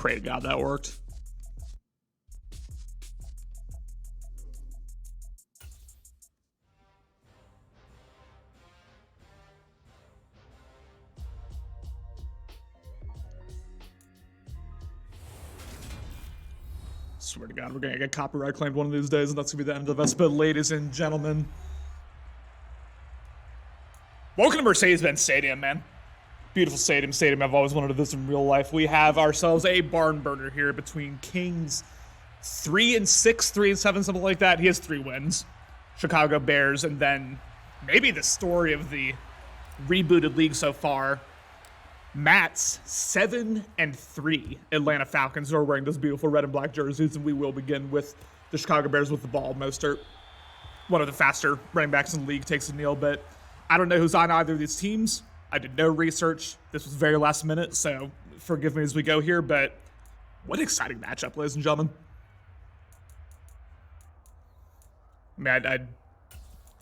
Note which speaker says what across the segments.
Speaker 1: Pray to God that worked. Swear to God, we're gonna get copyright claimed one of these days, and that's gonna be the end of us. But ladies and gentlemen, welcome to Mercedes-Benz Stadium, man. Beautiful stadium. I've always wanted to visit in real life. We have ourselves a barn burner here between Kings 3-6, 3-7, something like that. He has 3 wins. Chicago Bears, and then maybe the story of the rebooted league so far, Matt's 7-3 Atlanta Falcons, who are wearing those beautiful red and black jerseys, and we will begin with the Chicago Bears with the ball. Mostert, one of the faster running backs in the league, takes a kneel, but I don't know who's on either of these teams. I did no research. This was very last minute, so forgive me as we go here, but what an exciting matchup, ladies and gentlemen. I mean, I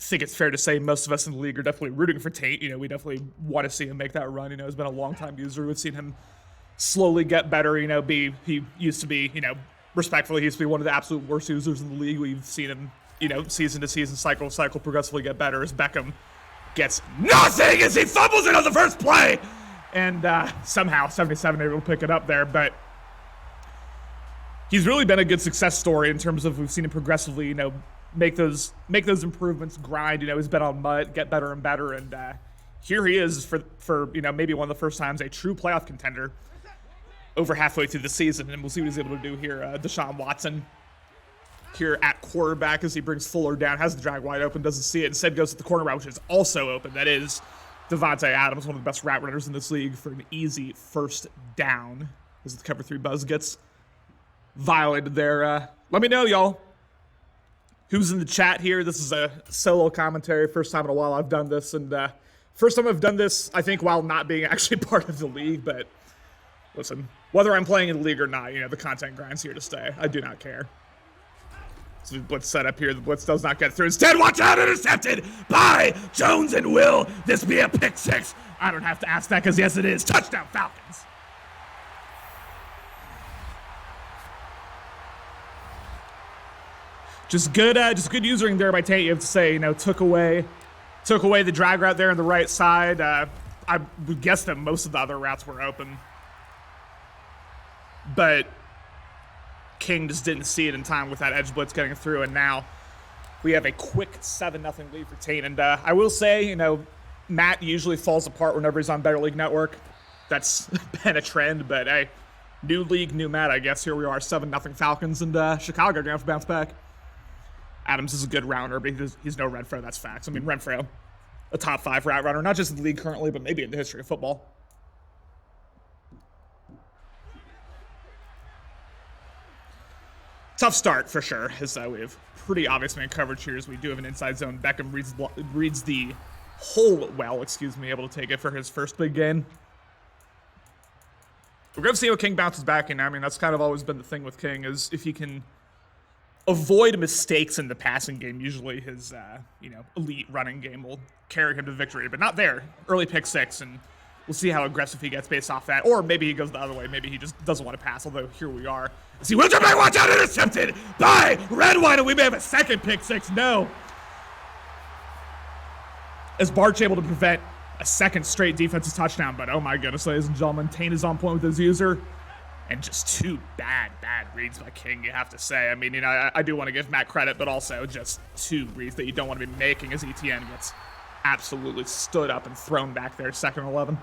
Speaker 1: think it's fair to say most of us in the league are definitely rooting for Tate. You know, we definitely want to see him make that run. You know, he's been a long-time user. We've seen him slowly get better. You know, he used to be, you know, respectfully, he used to be one of the absolute worst users in the league. We've seen him, you know, season to season, cycle to cycle, progressively get better as Beckham gets nothing as he fumbles it on the first play. And somehow 77 able to pick it up there. But he's really been a good success story in terms of we've seen him progressively, you know, make those improvements, grind. You know, he's been on mud, get better and better, and here he is for you know, maybe one of the first times a true playoff contender over halfway through the season, and we'll see what he's able to do here. Deshaun Watson here at quarterback as he brings Fuller down, has the drag wide open, doesn't see it, instead goes to the corner route, which is also open. That is Devontae Adams, one of the best route runners in this league, for an easy first down as the cover 3 buzz gets violated there. Let me know, y'all, who's in the chat here. This is a solo commentary. First time in a while I've done this, and first time I've done this, I think, while not being actually part of the league. But listen, whether I'm playing in the league or not, you know, the content grind's here to stay. I do not care. So the blitz set up here. The blitz does not get through. Instead, watch out, intercepted by Jones and Will. This be a pick 6. I don't have to ask that because, yes, it is. Touchdown, Falcons. Just good usering there by Tate, you have to say. You know, took away the drag route there on the right side. I would guess that most of the other routes were open, but King just didn't see it in time with that edge blitz getting through, and now we have a quick 7-0 lead for Tate. And I will say, you know, Matt usually falls apart whenever he's on Better League Network. That's been a trend, but hey, new league, new Matt, I guess. Here we are, 7-0 Falcons, and Chicago going to have to bounce back. Adams is a good rounder, but he's no Renfro, that's facts. I mean, Renfro, a top 5 route runner, not just in the league currently, but maybe in the history of football. Tough start, for sure, as we have pretty obvious man coverage here as we do have an inside zone. Beckham reads the hole well, able to take it for his first big game. We're going to see how King bounces back, and I mean, that's kind of always been the thing with King, is if he can avoid mistakes in the passing game, usually his, you know, elite running game will carry him to victory, but not there. Early pick 6, and we'll see how aggressive he gets based off that, or maybe he goes the other way. Maybe he just doesn't want to pass, although here we are. See, will Jimmy watch out, intercepted by Redwine, and we may have a second pick 6. No. As Bart's able to prevent a second straight defensive touchdown, but oh my goodness, ladies and gentlemen, Tate is on point with his user. And just 2 bad reads by King, you have to say. I mean, you know, I do want to give Matt credit, but also just 2 reads that you don't want to be making as ETN gets absolutely stood up and thrown back there, 2nd and 11.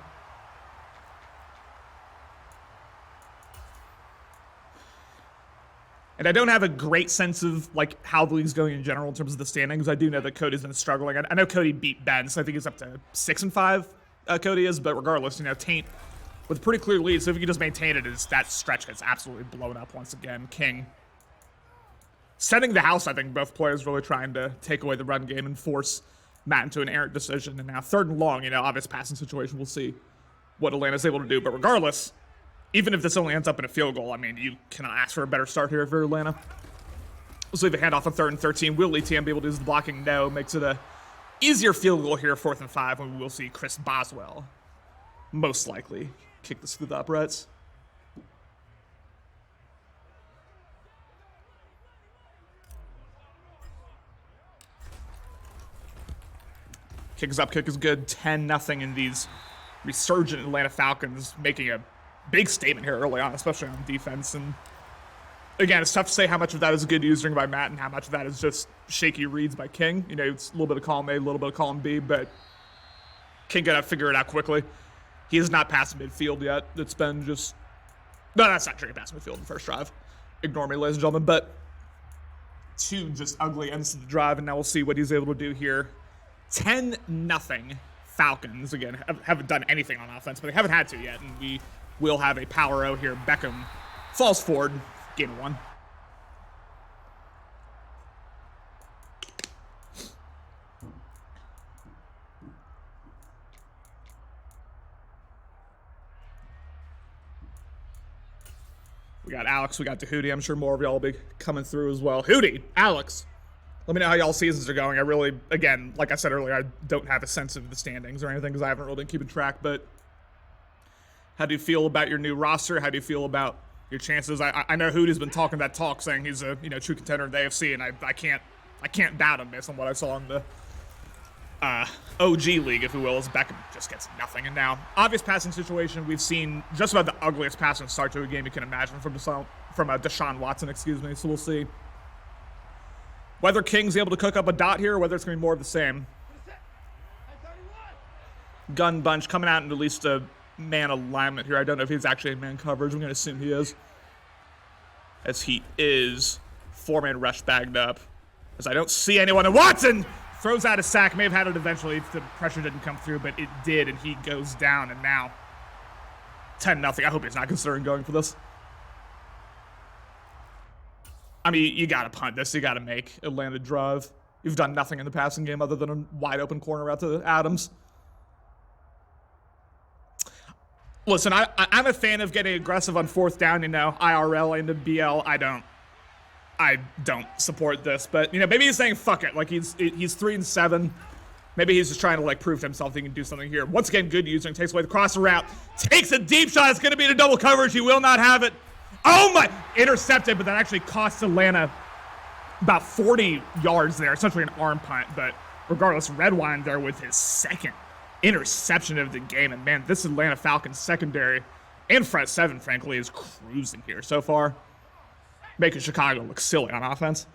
Speaker 1: And I don't have a great sense of, like, how the league's going in general in terms of the standings. I do know that Cody's been struggling. I know Cody beat Ben, so I think he's up to 6-5, Cody is. But regardless, you know, Tate with a pretty clear lead, so if you can just maintain it, that stretch gets absolutely blown up once again. King setting the house, I think both players really trying to take away the run game and force Matt into an errant decision. And now 3rd and long, you know, obvious passing situation. We'll see what Atlanta's able to do. But regardless, even if this only ends up in a field goal, I mean, you cannot ask for a better start here for Atlanta. Let's leave a handoff on 3rd and 13. Will ETN be able to do the blocking? No. Makes it a easier field goal here, 4th and 5, when we will see Chris Boswell most likely kick this through the uprights. Kick is up, kick is good. 10-0 in these resurgent Atlanta Falcons, making a big statement here early on, especially on defense. And again, it's tough to say how much of that is good using by Matt and how much of that is just shaky reads by King. You know, it's a little bit of column A, a little bit of column B, but King got to figure it out quickly. He has not passed midfield yet. It's been just... No, that's not true. He passed midfield in the first drive. Ignore me, ladies and gentlemen, but 2 just ugly ends to the drive, and now we'll see what he's able to do here. 10-0 Falcons. Again, haven't done anything on offense, but they haven't had to yet, and we will have a power out here. Beckham falls forward. Game of 1. We got Alex, we got Hootie. I'm sure more of y'all will be coming through as well. Hootie, Alex, let me know how y'all seasons are going. I really, again, like I said earlier, I don't have a sense of the standings or anything because I haven't really been keeping track, but how do you feel about your new roster? How do you feel about your chances? I know Hootie's been talking that talk, saying he's a true contender in the AFC, and I can't doubt him based on what I saw in the OG league, if you will, as Beckham just gets nothing. And now, obvious passing situation. We've seen just about the ugliest passing start to a game you can imagine from Deshaun Watson, excuse me. So we'll see whether King's able to cook up a dot here or whether it's going to be more of the same. Gun bunch coming out in at least a man alignment here. I don't know if he's actually in man coverage. I'm going to assume he is. As he is 4-man rush bagged up. As I don't see anyone. And Watson throws out a sack. May have had it eventually if the pressure didn't come through, but it did, and he goes down. And now 10-0. I hope he's not considering going for this. I mean, you got to punt this. You got to make Atlanta drive. You've done nothing in the passing game other than a wide open corner out to Adams. Listen, I'm a fan of getting aggressive on 4th down, IRL into BL. I don't support this, but maybe he's saying fuck it. Like he's 3-7. Maybe he's just trying to prove to himself he can do something here. Once again, good using, takes away the crosser route, takes a deep shot. It's going to be in a double coverage. He will not have it. Oh my! Intercepted, but that actually cost Atlanta about 40 yards there. Essentially an arm punt, but regardless, Redwine there with his 2nd interception of the game. And man, this Atlanta Falcons secondary and front 7, frankly, is cruising here so far, making Chicago look silly on offense.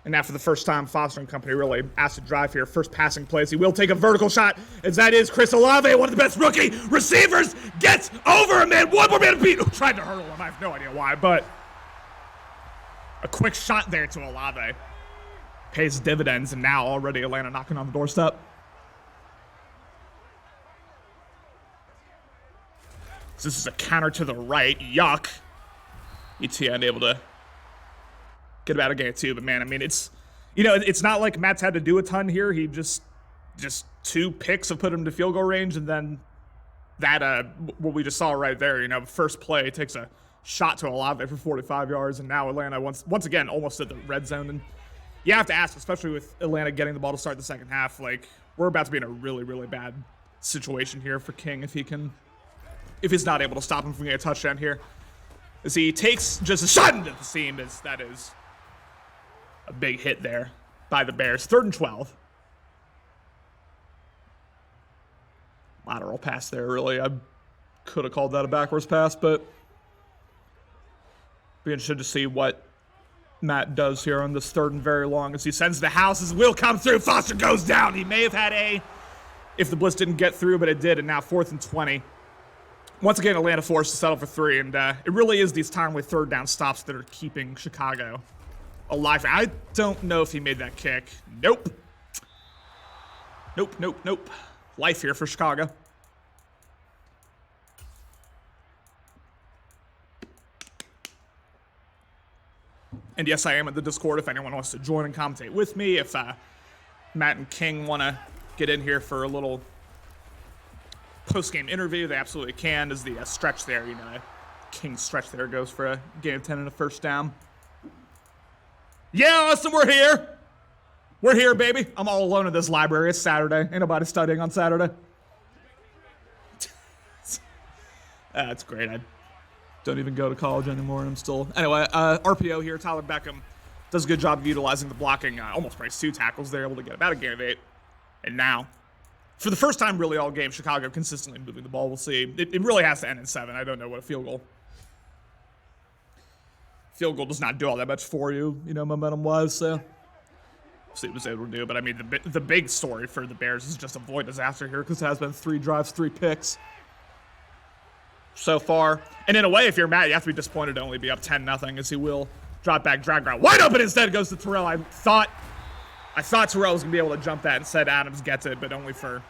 Speaker 1: And now for the first time, Foster and company really asked to drive here. First passing plays. He will take a vertical shot, as that is Chris Olave, one of the best rookie receivers, gets over a man. One more man to beat. Tried to hurdle him. I have no idea why, but a quick shot there to Olave pays dividends, and now already Atlanta knocking on the doorstep. So this is a counter to the right. Yuck. ETN able to get about a game 2, but man, I mean, it's not like Matt's had to do a ton here. He just 2 picks have put him to field goal range, and then that what we just saw right there, first play takes a shot to Olave for 45 yards, and now Atlanta once again almost at the red zone. And you have to ask, especially with Atlanta getting the ball to start the second half, we're about to be in a really, really bad situation here for King if he's not able to stop him from getting a touchdown here. As he takes just a shot into the seam, that is a big hit there by the Bears. 3rd and 12. Lateral pass there, really. I could have called that a backwards pass, but be interested to see what Matt does here on this 3rd and very long as he sends the house. His will come through. Foster goes down. He may have had if the blitz didn't get through, but it did, and now 4th and 20. Once again, Atlanta forced to settle for 3, and it really is these timely 3rd down stops that are keeping Chicago alive. I don't know if he made that kick. Nope. Life here for Chicago. And yes, I am in the Discord if anyone wants to join and commentate with me. If Matt and King want to get in here for a little post-game interview, they absolutely can. As the stretch there, King's stretch there goes for a gain of 10 and a first down. Yeah, Austin, we're here. We're here, baby. I'm all alone in this library. It's Saturday. Ain't nobody studying on Saturday. That's great. I don't even go to college anymore, and I'm still... Anyway, RPO here. Tyler Beckham does a good job of utilizing the blocking. Almost breaks 2 tackles there, able to get about a gain of 8. And now For the first time really all game, Chicago consistently moving the ball. We'll see. It really has to end in 7. I don't know what a field goal does not do all that much for you, momentum-wise, so see what it was able to do. But, I mean, the big story for the Bears is just avoid disaster here because it has been 3 drives, 3 picks so far. And in a way, if you're Matt, you have to be disappointed to only be up 10-0 as he will drop back, drag route. Wide open instead goes to Terrell. I thought Terrell was going to be able to jump that. Instead, Adams gets it, but only for,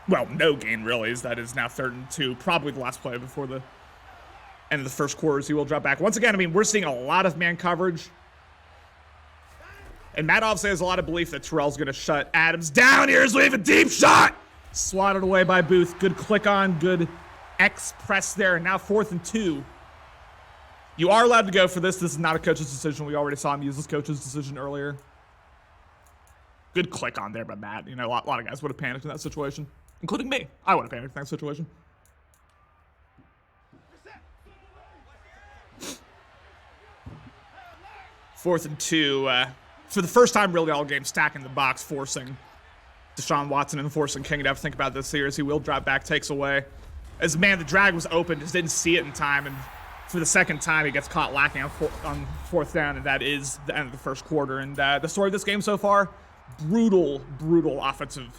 Speaker 1: well, no gain, really, as that is now 3rd and 2. Probably the last play before the end of the first quarter as he will drop back. Once again, I mean, we're seeing a lot of man coverage. And Matt obviously has a lot of belief that Terrell's going to shut Adams down here as we have a deep shot. Swatted away by Booth. Good click on, good X press there. And now 4th and 2. You are allowed to go for this. This is not a coach's decision. We already saw him use this coach's decision earlier. Good click on there by Matt. A lot of guys would have panicked in that situation, including me. I would have panicked in that situation. Fourth and 2. For the first time, really, all game, stacking the box, forcing Deshaun Watson and forcing King to have to think about this here as he will drop back, takes away. As, man, the drag was open, just didn't see it in time, and for the second time, he gets caught lacking on 4th down, and that is the end of the first quarter. And the story of this game so far, brutal offensive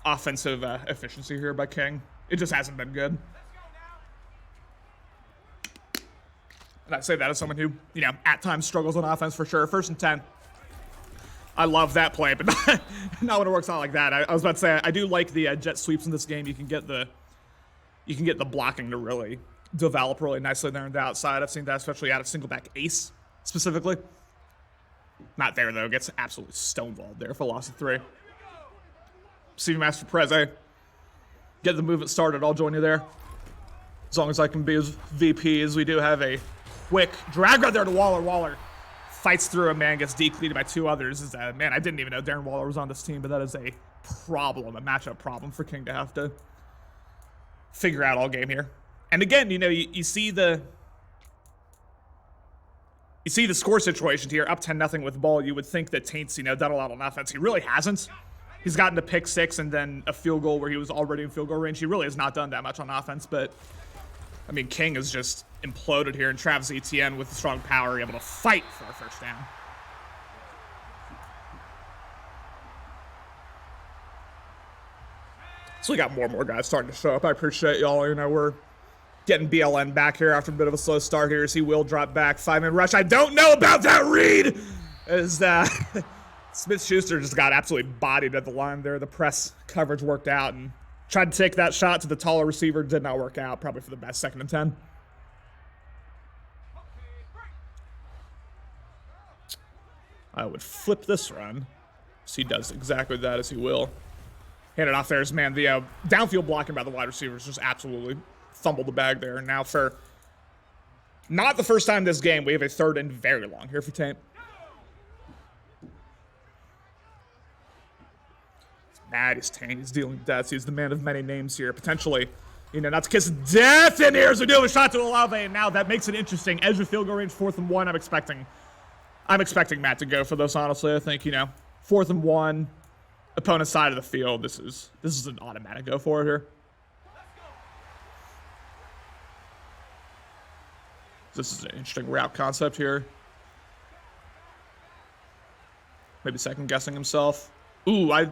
Speaker 1: efficiency here by King. It just hasn't been good. And I say that as someone who, at times struggles on offense for sure. 1st and 10. I love that play, but not when it works out like that. I was about to say, I do like the jet sweeps in this game. You can get the blocking to really develop really nicely there on the outside. I've seen that, especially out of single back ace, specifically. Not there, though. Gets absolutely stonewalled there for loss of 3. Receiving Master Preze. Get the movement started. I'll join you there. As long as I can be as VP as we do have a quick drag right there to Waller. Waller fights through a man, gets decleated by 2 others. Man, I didn't even know Darren Waller was on this team, but that is a problem, a matchup problem for King to have to figure out all game here. And again, you see the score situations here, up 10-0 with the ball. You would think that Taint's, done a lot on offense. He really hasn't. He's gotten a pick 6 and then a field goal where he was already in field goal range. He really has not done that much on offense, but I mean, King has just imploded here, and Travis Etienne with the strong power able to fight for a 1st down. So we got more and more guys starting to show up. I appreciate y'all. We're getting BLN back here after a bit of a slow start here as he will drop back. 5-man rush. I don't know about that read as Smith-Schuster just got absolutely bodied at the line there. The press coverage worked out and tried to take that shot to the taller receiver. Did not work out. Probably for the best. 2nd and 10. I would flip this run. So he does exactly that as he will. Hand it off there as, man, the downfield blocking by the wide receivers just absolutely fumbled the bag there. And now for not the first time this game, we have a 3rd and very long here for Taint. Mad is Taint. He's dealing with death. He's the man of many names here. Potentially, not to kiss death in here as we do a shot to Olave. And now that makes it interesting. Edge of field goal range, 4th and 1. I'm expecting Matt to go for this, honestly. I think, 4th and 1, opponent's side of the field. This is an automatic go for it here. This is an interesting route concept here. Maybe second guessing himself. Ooh, all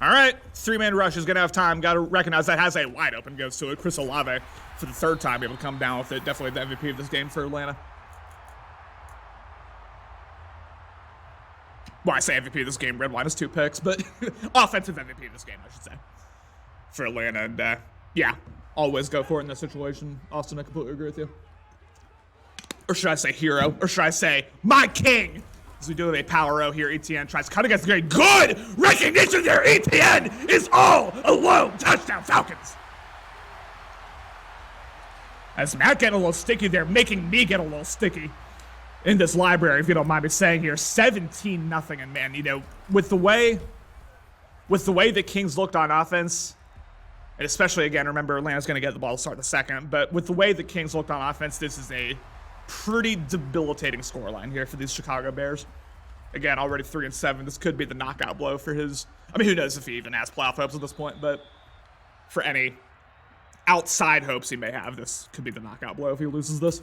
Speaker 1: right, 3-man rush is going to have time. Got to recognize that has a wide open goes to it. Chris Olave for the 3rd time able to come down with it. Definitely the MVP of this game for Atlanta. Well, I say MVP of this game. Red Wine is 2 picks, but offensive MVP of this game, I should say, for Atlanta. And yeah, always go for it in this situation. Austin, I completely agree with you. Or should I say hero? Or should I say my king? As we do have a power O here, Etienne tries to cut against the grain. Good recognition there. Etienne is all alone. Touchdown, Falcons. As Matt getting a little sticky there, making me get a little sticky in this library, if you don't mind me saying here. 17-0, and man, with the way the Kings looked on offense, and especially, again, remember, Atlanta's going to get the ball to start the 2nd, but with the way the Kings looked on offense, this is a pretty debilitating scoreline here for these Chicago Bears. Again, already 3-7. This could be the knockout blow for his. I mean, who knows if he even has playoff hopes at this point, but for any outside hopes he may have, this could be the knockout blow if he loses this.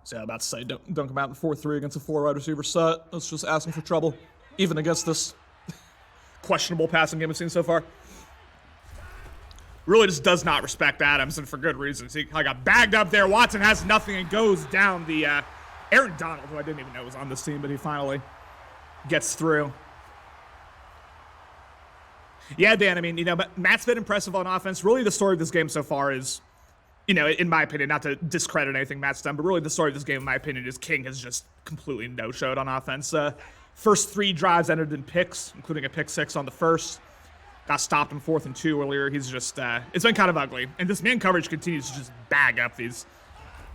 Speaker 1: So yeah, about to say, don't come out in 4-3 against a 4 wide receiver set. That's just asking for trouble, even against this questionable passing game we've seen so far. Really just does not respect Adams, and for good reasons. He got bagged up there. Watson has nothing and goes down the Aaron Donald, who I didn't even know was on this team, but he finally gets through. Yeah, Dan, I mean, you know, but Matt's been impressive on offense. Really, the story of this game so far is, you know, in my opinion, not to discredit anything Matt's done, but really the story of this game, in my opinion, is King has just completely no-showed on offense. First 3 drives ended in picks, including a pick 6 on the first. Got stopped in 4th and 2 earlier. He's just, it's been kind of ugly. And this man coverage continues to just bag up these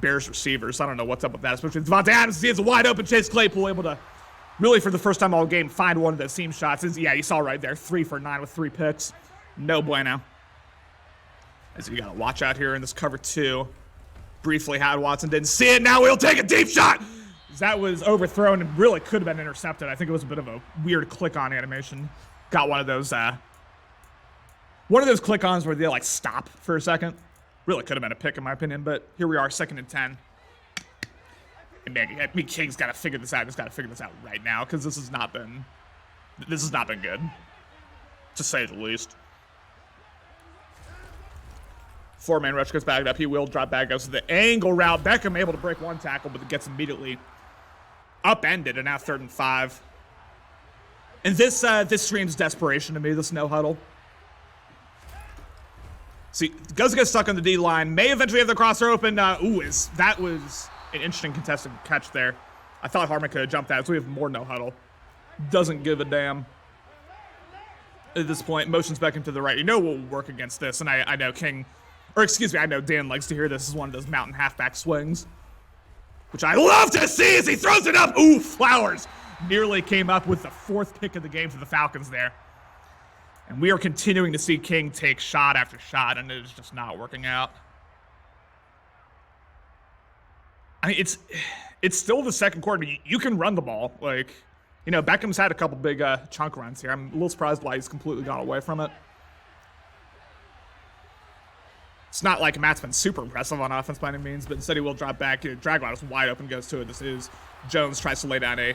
Speaker 1: Bears receivers. I don't know what's up with that, especially with Devontae Adams. He has a wide open Chase Claypool, able to really, for the first time all game, find one of those seam shots. Yeah, you saw right there, 3 for 9 with 3 picks. No bueno. As you got to watch out here in this cover 2. Briefly had Watson, didn't see it. Now we'll take a deep shot. That was overthrown and really could have been intercepted. I think it was a bit of a weird click-on animation. Got one of those click-ons where they like stop for a second. Really could have been a pick in my opinion, but here we are, 2nd and 10. And man, I mean, King's got to figure this out. He's got to figure this out right now because this has not been good, to say the least. 4-man rush gets backed up. He will drop back, goes to the angle route. Beckham able to break 1 tackle, but it gets immediately upended, and now 3rd and 5. And this screams desperation to me, this no huddle. See, goes to get stuck on the D line. May eventually have the crosser open. That was an interesting contested catch there. I thought Harmon could have jumped that, so we have more no huddle. Doesn't give a damn. At this point, motions Beckham to the right. You know what will work against this, and I know I know Dan likes to hear this is one of those mountain halfback swings, which I love to see as he throws it up. Ooh, Flowers nearly came up with the 4th pick of the game for the Falcons there. And we are continuing to see King take shot after shot, and it is just not working out. I mean, it's still the second quarter. You can run the ball. Like, you know, Beckham's had a couple big chunk runs here. I'm a little surprised why he's completely gone away from it. It's not like Matt's been super impressive on offense by any means, but instead he will drop back. Drag route is wide open, goes to it. This is Jones tries to lay down a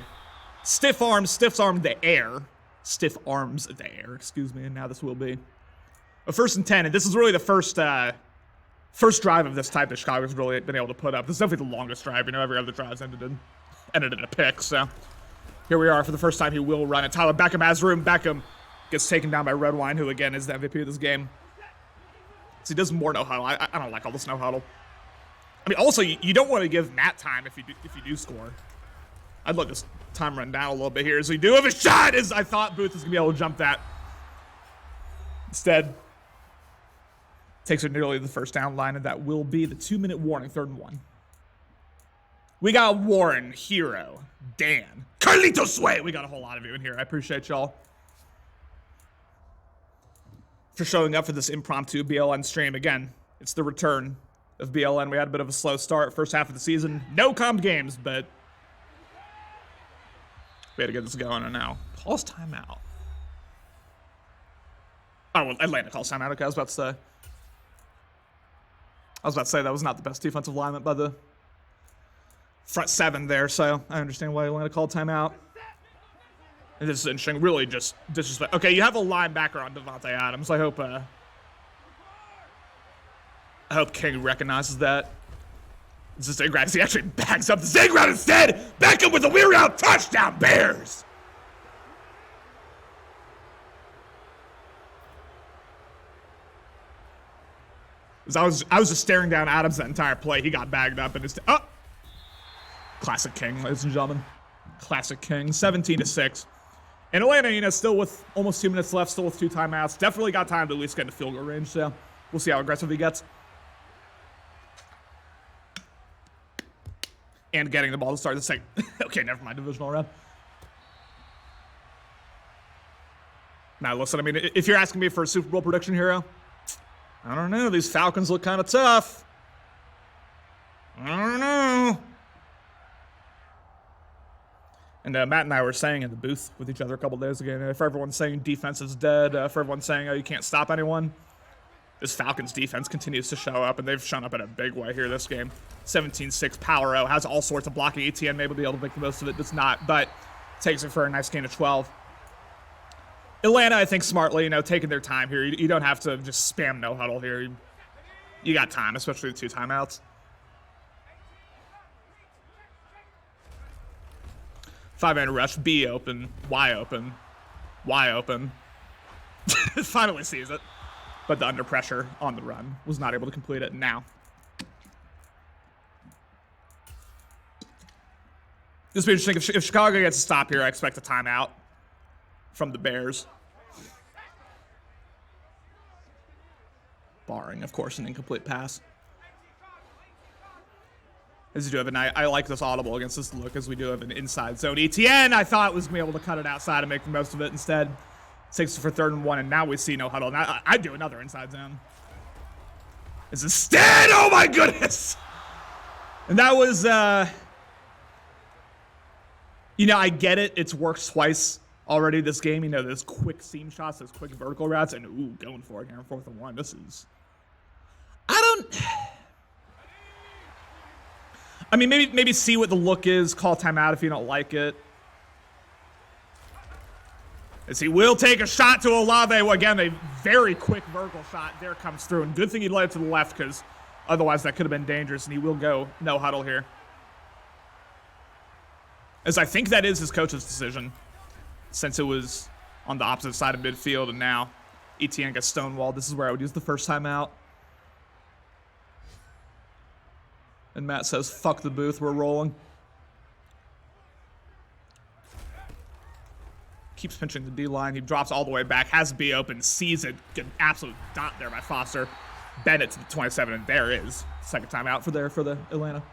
Speaker 1: stiff arms the air, excuse me, and now this will be a 1st and 10, and this is really the first drive of this type that Chicago's really been able to put up. This is definitely the longest drive. You know, every other drive's ended in a pick, so here we are for the first time. He will run it. Tyler Beckham has room. Beckham gets taken down by Redwine, who again is the MVP of this game. So he does more no huddle. I don't like all this no huddle. I mean, also you don't want to give Matt time if you do score. I'd let this time run down a little bit here. So you do have a shot. As I thought Booth was gonna be able to jump that. Instead, takes it nearly the first down line, and that will be the 2-minute warning. 3rd and 1. We got Warren, Hero, Dan, Carlitos Sway. We got a whole lot of you in here. I appreciate y'all for showing up for this impromptu BLN stream. Again, it's the return of BLN. We had a bit of a slow start first half of the season. No comp games, but we had to get this going, and now calls timeout. Oh, well, Atlanta calls timeout. Okay, I was about to say that was not the best defensive alignment by the front 7 there, so I understand why Atlanta called timeout. And this is interesting. Really just disrespect. Okay, you have a linebacker on Devontae Adams. I hope King recognizes that. It's a zig route. He actually backs up the zig route instead. Beckham with a wheel route. Touchdown, Bears. I was just staring down Adams that entire play. He got bagged up and classic King, ladies and gentlemen. Classic King. 17-6. And Atlanta, you know, still with almost 2 minutes left, still with 2 timeouts. Definitely got time to at least get into field goal range, so we'll see how aggressive he gets. And getting the ball to start the second. Okay, never mind, divisional round. Now, listen, I mean, if you're asking me for a Super Bowl prediction, Hero, I don't know. These Falcons look kind of tough. I don't know. And Matt and I were saying in the booth with each other a couple days ago, if everyone's saying defense is dead, if everyone's saying, oh, you can't stop anyone, this Falcons defense continues to show up, and they've shown up in a big way here this game. 17-6 power O, has all sorts of blocking. ETN maybe be able to make the most of it, does not, but takes it for a nice gain of 12. Atlanta, I think, smartly, taking their time here. You don't have to just spam no huddle here. You got time, especially the 2 timeouts. 5-man rush, B open, Y open, Y open. Finally sees it. But the under pressure on the run was not able to complete it now. This will be interesting. If Chicago gets a stop here, I expect a timeout from the Bears. Barring, of course, an incomplete pass. As you do have an, I like this audible against this look, as we do have an inside zone. ETN, I thought was going to be able to cut it outside and make the most of it. Instead, takes it for 3rd and 1, and now we see no huddle. Now I'd do another inside zone. It's instead, oh my goodness! And that was, I get it. It's worked twice already this game. Those quick seam shots, those quick vertical routes, and ooh, going for it here on 4th and 1. This is, maybe see what the look is, call timeout if you don't like it. As he will take a shot to Olave. Well, again, a very quick vertical shot there comes through. And good thing he led it to the left, because otherwise that could have been dangerous. And he will go no huddle here. As I think that is his coach's decision, since it was on the opposite side of midfield. And now ETN gets stonewalled. This is where I would use the first time out. And Matt says, fuck the booth, we're rolling. Keeps pinching the D-line. He drops all the way back, has B open, sees it, get an absolute dot there by Foster. Bennett to the 27, and there is second time out for the Atlanta.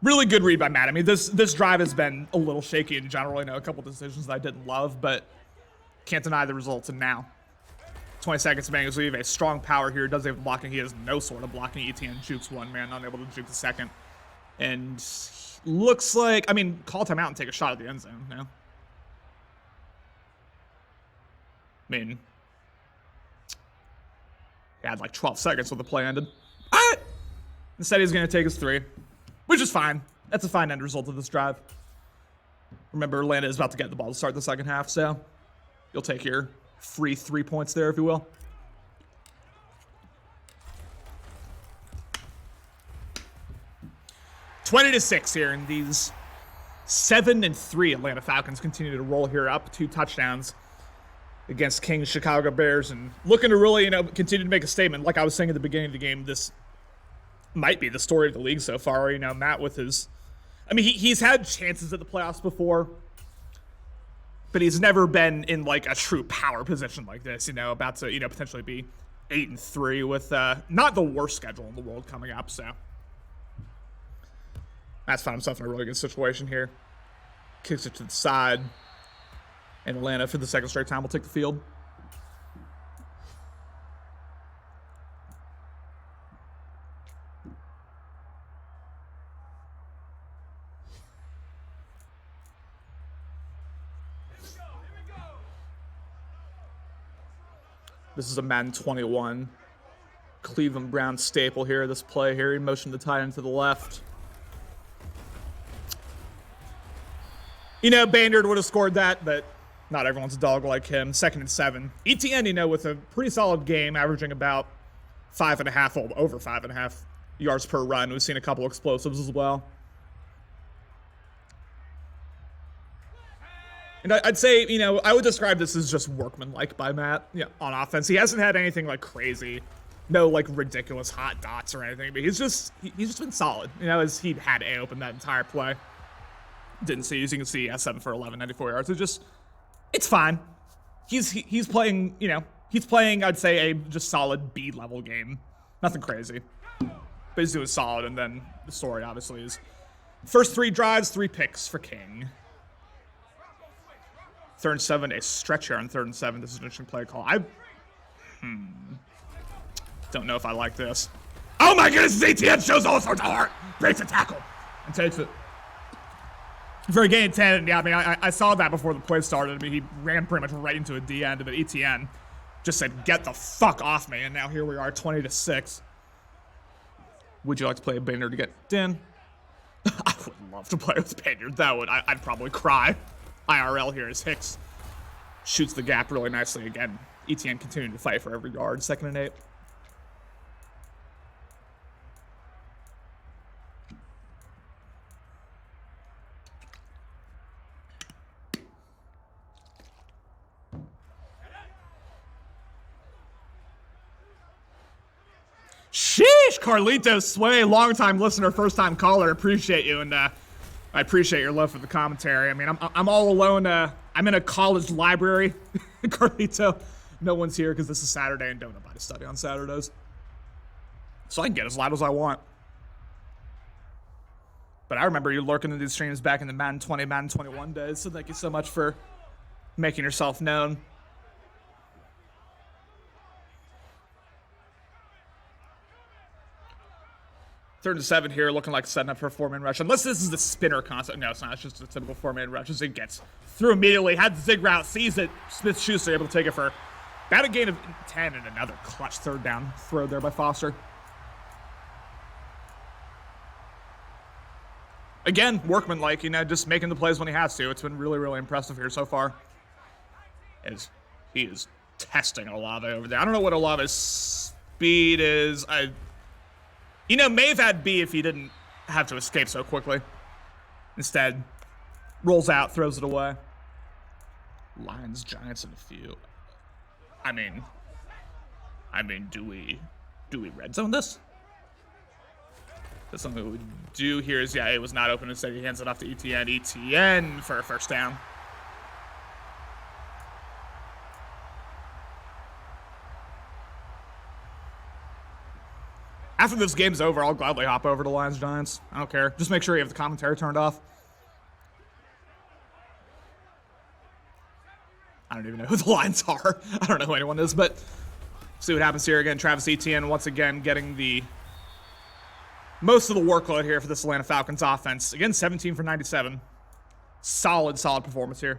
Speaker 1: Really good read by Matt. This drive has been a little shaky in general. A couple decisions that I didn't love, but can't deny the results. And now 20 seconds to Bengals leave. A strong power here. Does have blocking. He has no sort of blocking. ETN jukes one man, unable to juke the second. And looks like, call timeout and take a shot at the end zone now. He had like 12 seconds when the play ended. All right. Instead, he's going to take his 3, which is fine. That's a fine end result of this drive. Remember, Atlanta is about to get the ball to start the second half, so you'll take your free 3 points there, if you will. (20-6) here, and these 7-3 Atlanta Falcons continue to roll here, up 2 touchdowns against Kings, Chicago Bears, and looking to really, continue to make a statement. Like I was saying at the beginning of the game, this might be the story of the league so far. Matt with his, he's had chances at the playoffs before, but he's never been in like a true power position like this. About to potentially be 8-3 with not the worst schedule in the world coming up. So Matt's found himself in a really good situation here. Kicks it to the side, and Atlanta for the second straight time will take the field. This is a Madden 21 Cleveland Brown staple here. This play here, he motioned the tight end to the left. Bayard would have scored that, but not everyone's a dog like him. 2nd and 7. ETN, with a pretty solid game, averaging about 5.5, over 5.5 yards per run. We've seen a couple explosives as well. And I'd say, I would describe this as just workmanlike by Matt on offense. He hasn't had anything like crazy, no like ridiculous hot dots or anything, but he's just been solid. As he'd had A open that entire play. Didn't see, as you can see, 7 for 11, 94 yards. It's fine. He's playing, he's playing, I'd say, a just solid B-level game. Nothing crazy. But he's doing solid, and then the story, obviously, is first 3 drives, 3 picks for King. 3rd and 7, a stretch here on 3rd and 7. This is an interesting play call. Don't know if I like this. Oh my goodness, ATN shows all sorts of heart. Breaks a tackle and takes it. For a gain 10, yeah, I mean, I saw that before the play started. I mean, he ran pretty much right into a D end, but ETN just said, get the fuck off me, and now here we are, 20-6. Would you like to play a Baynard to get in? I would love to play with Baynard. I'd probably cry. IRL here as Hicks shoots the gap really nicely again. ETN continuing to fight for every yard, 2nd and 8. Sheesh, Carlitos Sway, long-time listener, first-time caller. Appreciate you, and I appreciate your love for the commentary. I mean, I'm all alone. I'm in a college library, Carlito. No one's here because this is Saturday and don't nobody study on Saturdays. So I can get as loud as I want. But I remember you lurking in these streams back in the Madden 20, Madden 21 days, so thank you so much for making yourself known. Third and 7 here, looking like setting up for a 4-man rush. Unless this is the spinner concept. No, it's not. It's just a typical 4-man rush as it gets through immediately. Had the zig route, sees it. Smith-Schuster able to take it for about a gain of 10 and another clutch 3rd down throw there by Foster. Again, workman-like, just making the plays when he has to. It's been really, really impressive here so far. As he is testing Olave over there. I don't know what Olave's speed is. May have had B if he didn't have to escape so quickly. Instead, rolls out, throws it away. Lions, Giants, and a few. I mean, do we red zone this? That's something we do here is, yeah, it was not open. Instead, he hands it off to ETN. ETN for a 1st down. After this game's over, I'll gladly hop over to Lions Giants. I don't care. Just make sure you have the commentary turned off. I don't even know who the Lions are. I don't know who anyone is, but see what happens here again. Travis Etienne once again getting the most of the workload here for this Atlanta Falcons offense. Again, 17 for 97. Solid performance here.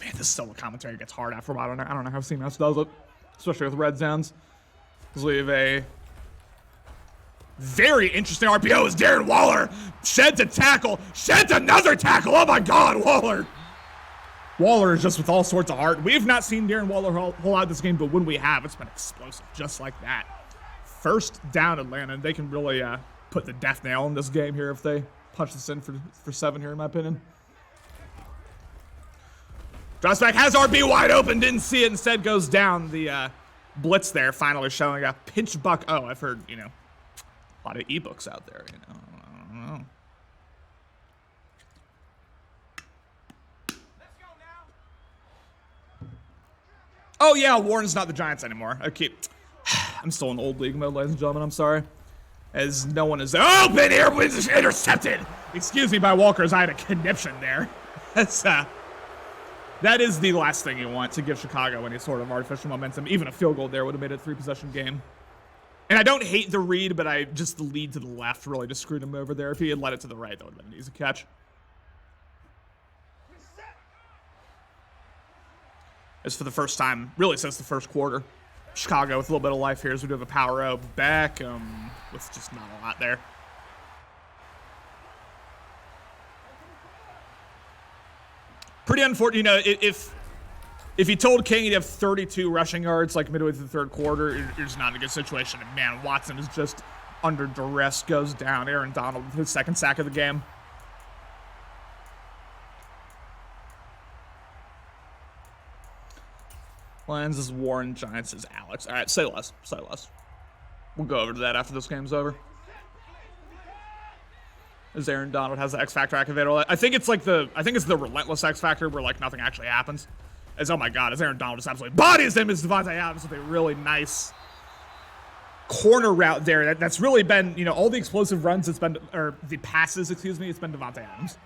Speaker 1: Man, this still the commentary gets hard after a while. I don't know how CMS does it, especially with red zones. We have a very interesting RPO as Darren Waller sheds a tackle, sheds another tackle. Oh my God, Waller! Waller is just with all sorts of heart. We have not seen Darren Waller whole out this game, but when we have, it's been explosive, just like that. 1st down, Atlanta. They can really put the death nail in this game here if they punch this in for 7 here, in my opinion. Drops back, has RB wide open, didn't see it, instead goes down. The blitz there finally showing a pinch buck. Oh, I've heard, a lot of ebooks out there, I don't know. Oh yeah, Warren's not the Giants anymore. I'm still in old league mode, ladies and gentlemen, I'm sorry. As no one is there. Oh, Ben here was intercepted! Excuse me by Walkers, I had a conniption there. That is the last thing you want, to give Chicago any sort of artificial momentum. Even a field goal there would have made it a 3-possession game. And I don't hate the read, but the lead to the left really just screwed him over there. If he had led it to the right, that would have been an easy catch. As for the first time, really since the 1st quarter, Chicago with a little bit of life here as we do have a power up back with just not a lot there. Pretty unfortunate, if you told King he'd have 32 rushing yards like midway through the 3rd quarter, you're just not in a good situation. And man, Watson is just under duress, goes down. Aaron Donald with his 2nd sack of the game. Lions is Warren, Giants is Alex. All right, say less. We'll go over to that after this game's over. As Aaron Donald has the X Factor activated. I think it's the relentless X Factor where nothing actually happens. As oh my God, as Aaron Donald just absolutely bodies him as Devontae Adams with a really nice corner route there that's really been, you know, all the explosive runs it's been, or the passes, excuse me, it's been Davante Adams.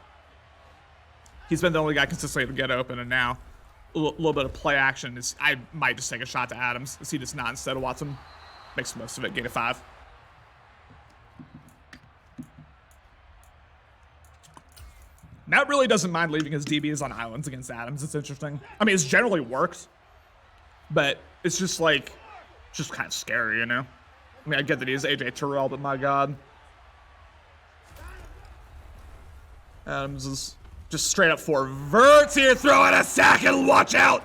Speaker 1: He's been the only guy consistently to get open, and now a little bit of play action is, I might just take a shot to Adams. See this not instead of Watson. Makes the most of it, gain of 5. Matt really doesn't mind leaving his DBs on islands against Adams. It's interesting. I mean, it's generally worked, but it's just like, just kind of scary, you know? I mean, I get that he's AJ Terrell, but my God. Adams is just straight up for verts here, throwing a sack and watch out.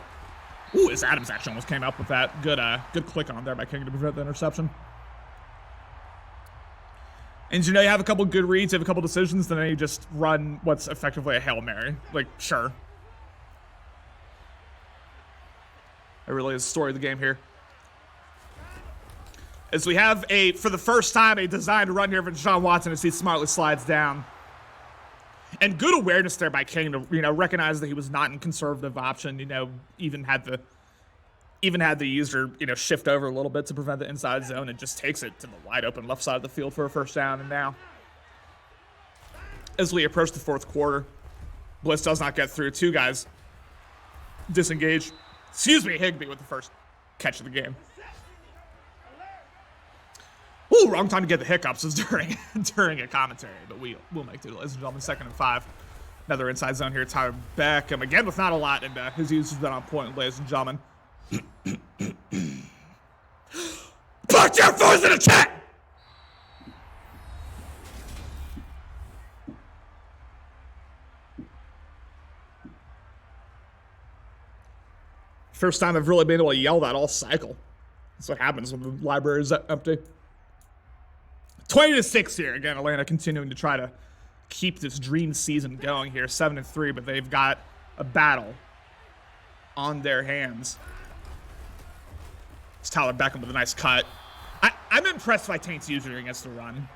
Speaker 1: Ooh, his Adams actually almost came up with that. Good click on there by King to prevent the interception. And you know, you have a couple good reads, you have a couple decisions, then you just run what's effectively a Hail Mary. Like, sure. It really is the story of the game here. As we have for the first time, a designed run here for Deshaun Watson as he smartly slides down. And good awareness there by King to, you know, recognize that he was not in conservative option, you know, even had the user, you know, shift over a little bit to prevent the inside zone and just takes it to the wide open left side of the field for a first down. And now, as we approach the fourth quarter, Bliss does not get through. 2 guys disengage. Excuse me, Higbee with the first catch of the game. Ooh, wrong time to get the hiccups is during a commentary, but we'll make do, ladies and gentlemen. 2nd and 5. Another inside zone here. Tyler Beckham again with not a lot, and his use has been on point, ladies and gentlemen. Put your phones in the chat! First time I've really been able to yell that all cycle. That's what happens when the library is empty. 20-6 here. Again, Atlanta continuing to try to keep this dream season going here. 7-3, but they've got a battle on their hands. It's Tyler Beckham with a nice cut. I'm impressed by Taint's user against the run.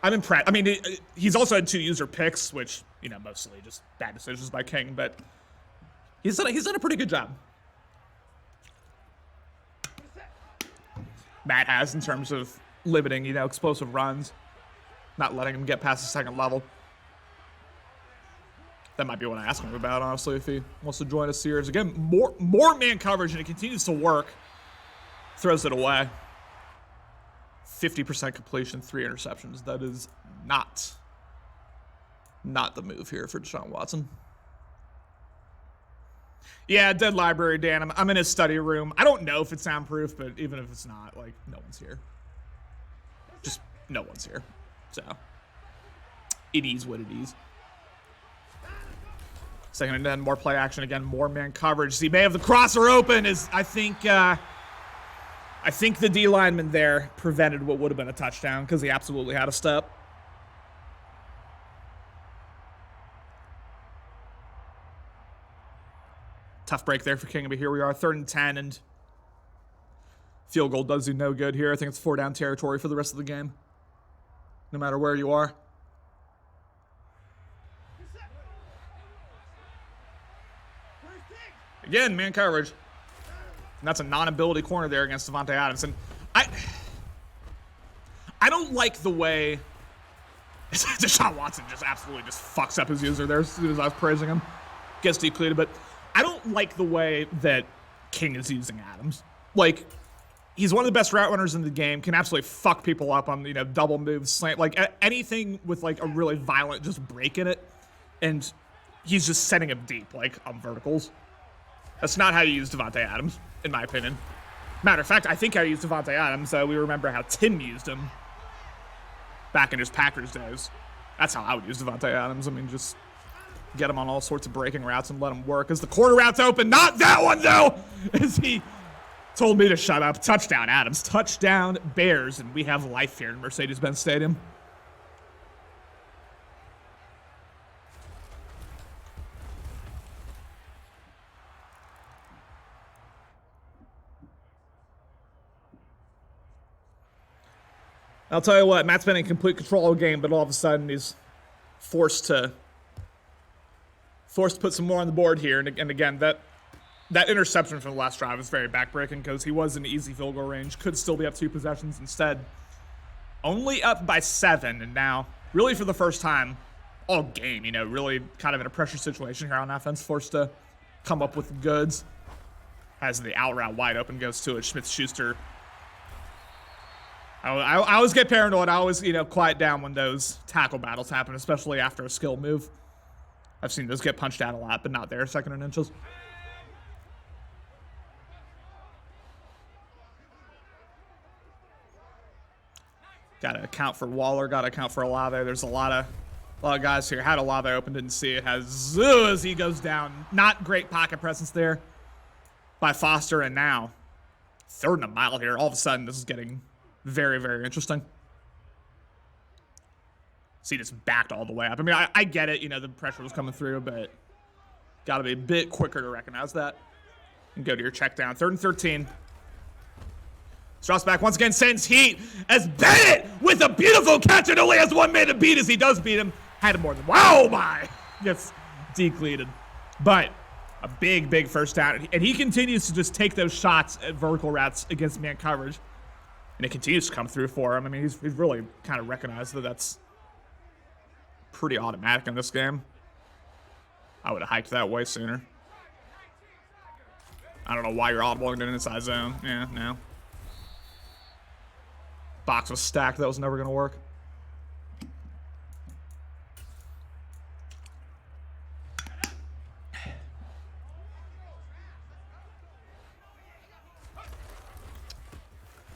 Speaker 1: I'm impressed. I mean, he's also had 2 user picks, which, you know, mostly just bad decisions by King, but he's done a pretty good job. Matt has in terms of limiting, you know, explosive runs, not letting him get past the 2nd level. That might be what I ask him about, honestly, if he wants to join us here. Again, more man coverage, and it continues to work. Throws it away. 50% completion, 3 interceptions. That is not the move here for Deshaun Watson. Yeah, dead library, Dan. I'm in his study room. I don't know if it's soundproof, but even if it's not, like, no one's here. Just no one's here. So, it is what it is. 2nd and 10, more play action again, more man coverage. So he may have the crosser open. I think the D lineman there prevented what would have been a touchdown because he absolutely had a step. Tough break there for King, but here we are, 3rd and 10, and field goal does you no good here. I think it's 4-down territory for the rest of the game, no matter where you are. Again, man coverage. And that's a non-ability corner there against Davante Adams. And I don't like the way Deshaun Watson just absolutely just fucks up his user there as soon as I was praising him. Gets depleted, but I don't like the way that King is using Adams. Like, he's one of the best route runners in the game, can absolutely fuck people up on, you know, double moves, slant, like anything with like a really violent just break in it. And he's just setting him deep, like on verticals. That's not how you use Davante Adams, in my opinion. Matter of fact, I think how you use Davante Adams, we remember how Tim used him back in his Packers days. That's how I would use Davante Adams. I mean, just get him on all sorts of breaking routes and let him work. As the corner route's open, not that one though, as he told me to shut up. Touchdown, Adams. Touchdown, Bears, and we have life here in Mercedes-Benz Stadium. I'll tell you what, Matt's been in complete control of the game, but all of a sudden he's forced to put some more on the board here. And again, that that interception from the last drive was very backbreaking because he was in easy field goal range, could still be up 2 possessions. Instead, only up by 7, and now, really for the first time all game, you know, really kind of in a pressure situation here on offense, forced to come up with the goods. As the out route wide open goes to it, Smith-Schuster. I always get paranoid. I always, you know, quiet down when those tackle battles happen, especially after a skill move. I've seen those get punched out a lot, but not there, 2nd and inches. Got to account for Waller, got to account for Olave. There's a lot of guys here. Had Olave open, didn't see it. Has Zoo as he goes down. Not great pocket presence there by Foster, and now 3rd and a mile here. All of a sudden, this is getting very, very interesting. See, just backed all the way up. I mean, I get it. You know, the pressure was coming through, but got to be a bit quicker to recognize that. And go to your check down. 3rd and 13. Strauss back once again, sends heat as Bennett with a beautiful catch and only has 1 man to beat as he does beat him. Had him more than, wow, my. Gets decleated. But a big, big first down. And he continues to just take those shots at vertical routes against man coverage. And it continues to come through for him. I mean, he's really kind of recognized that that's pretty automatic in this game. I would have hiked that way sooner. I don't know why you're audibling in an inside zone. Yeah, no. Box was stacked. That was never going to work.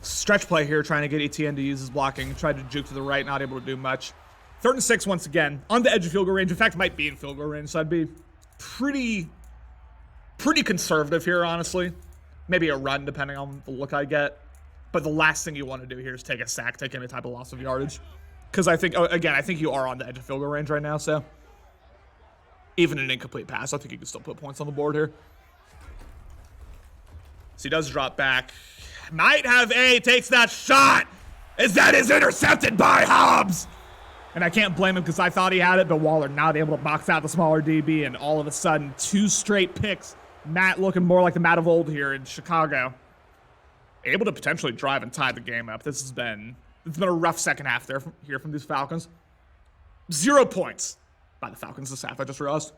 Speaker 1: Stretch play here, trying to get Etienne to use his blocking. Tried to juke to the right, not able to do much. 3rd and 6 once again. On the edge of field goal range. In fact, might be in field goal range, so I'd be pretty conservative here, honestly. Maybe a run, depending on the look I get. But the last thing you want to do here is take a sack, take any type of loss of yardage. Because I think, again, I think you are on the edge of field goal range right now, so even an incomplete pass, I think you can still put points on the board here. So he does drop back. Might have takes that shot as that is intercepted by Hobbs. And I can't blame him because I thought he had it, but Waller not able to box out the smaller DB, and all of a sudden, 2 straight picks. Matt looking more like the Matt of old here in Chicago. Able to potentially drive and tie the game up. It's been a rough second half there from these Falcons. 0 points by the Falcons this half, I just realized.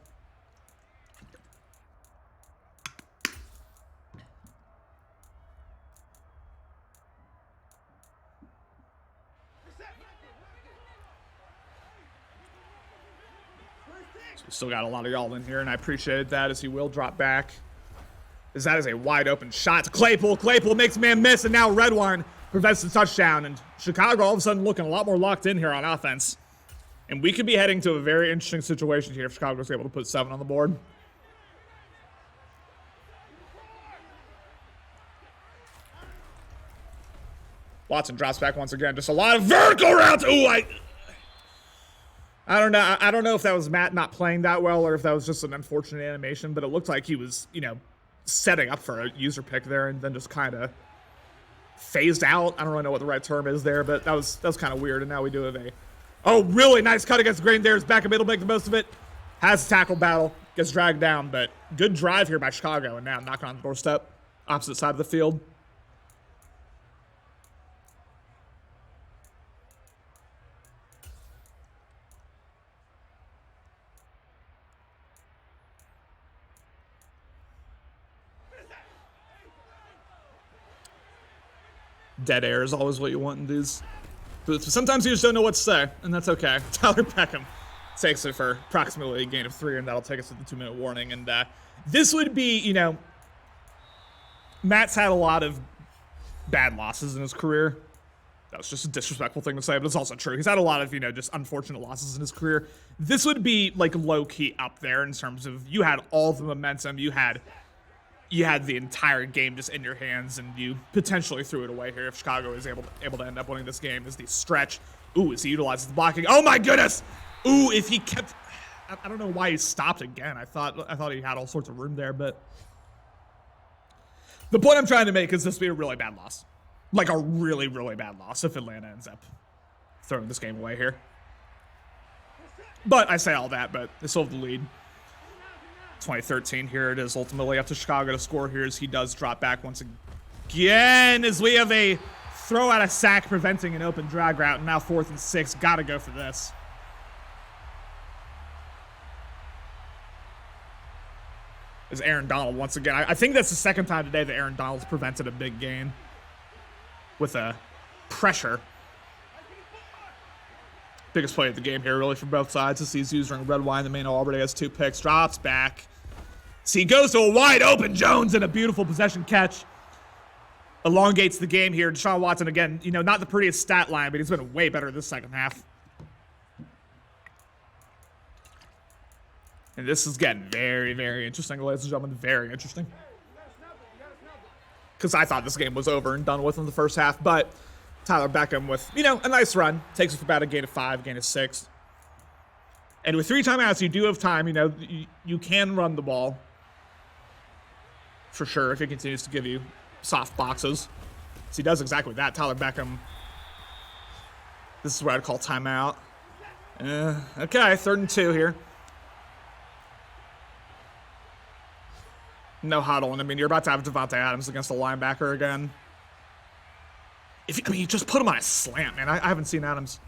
Speaker 1: So we still got a lot of y'all in here, and I appreciated that as he will drop back. As that is a wide open shot to Claypool. Claypool makes a man miss, and now Redwine prevents the touchdown. And Chicago all of a sudden looking a lot more locked in here on offense. And we could be heading to a very interesting situation here if Chicago's able to put 7 on the board. Watson drops back once again. Just a lot of vertical routes. Ooh, I don't know. I don't know if that was Matt not playing that well or if that was just an unfortunate animation, but it looked like he was, you know, setting up for a user pick there and then just kind of phased out. I don't really know what the right term is there, but that was kind of weird. And now we do have a really nice cut against the grain there. Is back in middle, make the most of it. Has a tackle battle, gets dragged down, but good drive here by Chicago, and now knocking on the doorstep, opposite side of the field. Dead air is always what you want in these. But sometimes you just don't know what to say, and that's okay. Tyler Beckham takes it for approximately a gain of 3, and that'll take us to the 2-minute warning. And this would be, you know, Matt's had a lot of bad losses in his career. That was just a disrespectful thing to say, but it's also true. He's had a lot of, you know, just unfortunate losses in his career. This would be, like, low-key up there in terms of you had all the momentum, you had the entire game just in your hands, and you potentially threw it away here if Chicago is able to end up winning this game. Is the stretch. Ooh, as he utilizes the blocking. Oh my goodness! Ooh, if he kept, I don't know why he stopped again. I thought he had all sorts of room there, but the point I'm trying to make is this would be a really bad loss. Like a really, really bad loss if Atlanta ends up throwing this game away here. But I say all that, but they still have the lead. 2013. Here it is, ultimately up to Chicago to score here as he does drop back once again as we have a throw out of sack preventing an open drag route. And now 4th and 6. Gotta go for this. Is Aaron Donald once again. I think that's the second time today that Aaron Donald's prevented a big gain with a pressure. Biggest play of the game here, really, for both sides. As he's using red wine. The main already has 2 picks. Drops back. So he goes to a wide open Jones and a beautiful possession catch. Elongates the game here. Deshaun Watson, again, not the prettiest stat line, but he's been way better this second half. And this is getting very, very interesting, ladies and gentlemen. Very interesting. Because I thought this game was over and done with in the first half. But Tyler Beckham with, a nice run. Takes us about a gain of 5, gain of 6. And with 3 timeouts, you do have time. You can run the ball. For sure, if he continues to give you soft boxes. So he does exactly that. Tyler Beckham. This is what I'd call timeout. Okay, 3rd and 2 here. No huddle. And you're about to have Devontae Adams against a linebacker again. You just put him on a slant, man. I haven't seen Adams.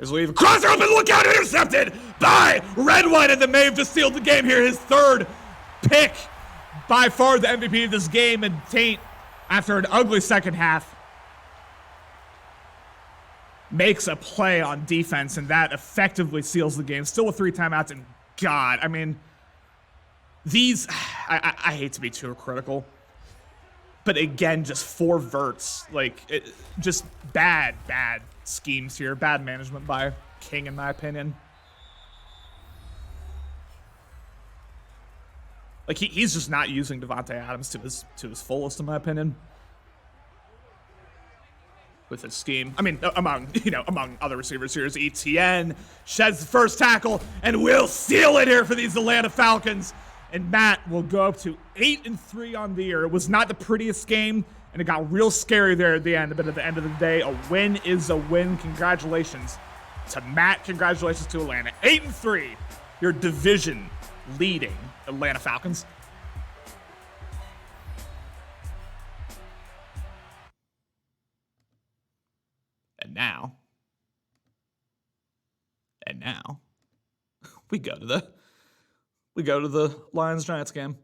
Speaker 1: As we leave. Crosser open, look out, intercepted by Redwine, and the Mave just sealed the game here. His 3rd pick. By far the MVP of this game, and Taint, after an ugly second half, makes a play on defense, and that effectively seals the game. Still with 3 timeouts, and God, these, I hate to be too critical, but again, just 4 verts. Just bad schemes here. Bad management by King, in my opinion. He's just not using Devontae Adams to his fullest, in my opinion. With his scheme. Among other receivers here is ETN. Sheds the first tackle and will seal it here for these Atlanta Falcons. And Matt will go up to 8-3 on the year. It was not the prettiest game, and it got real scary there at the end. But at the end of the day, a win is a win. Congratulations to Matt. Congratulations to Atlanta. 8-3, your division leading Atlanta Falcons. And now, we go to the Lions Giants game.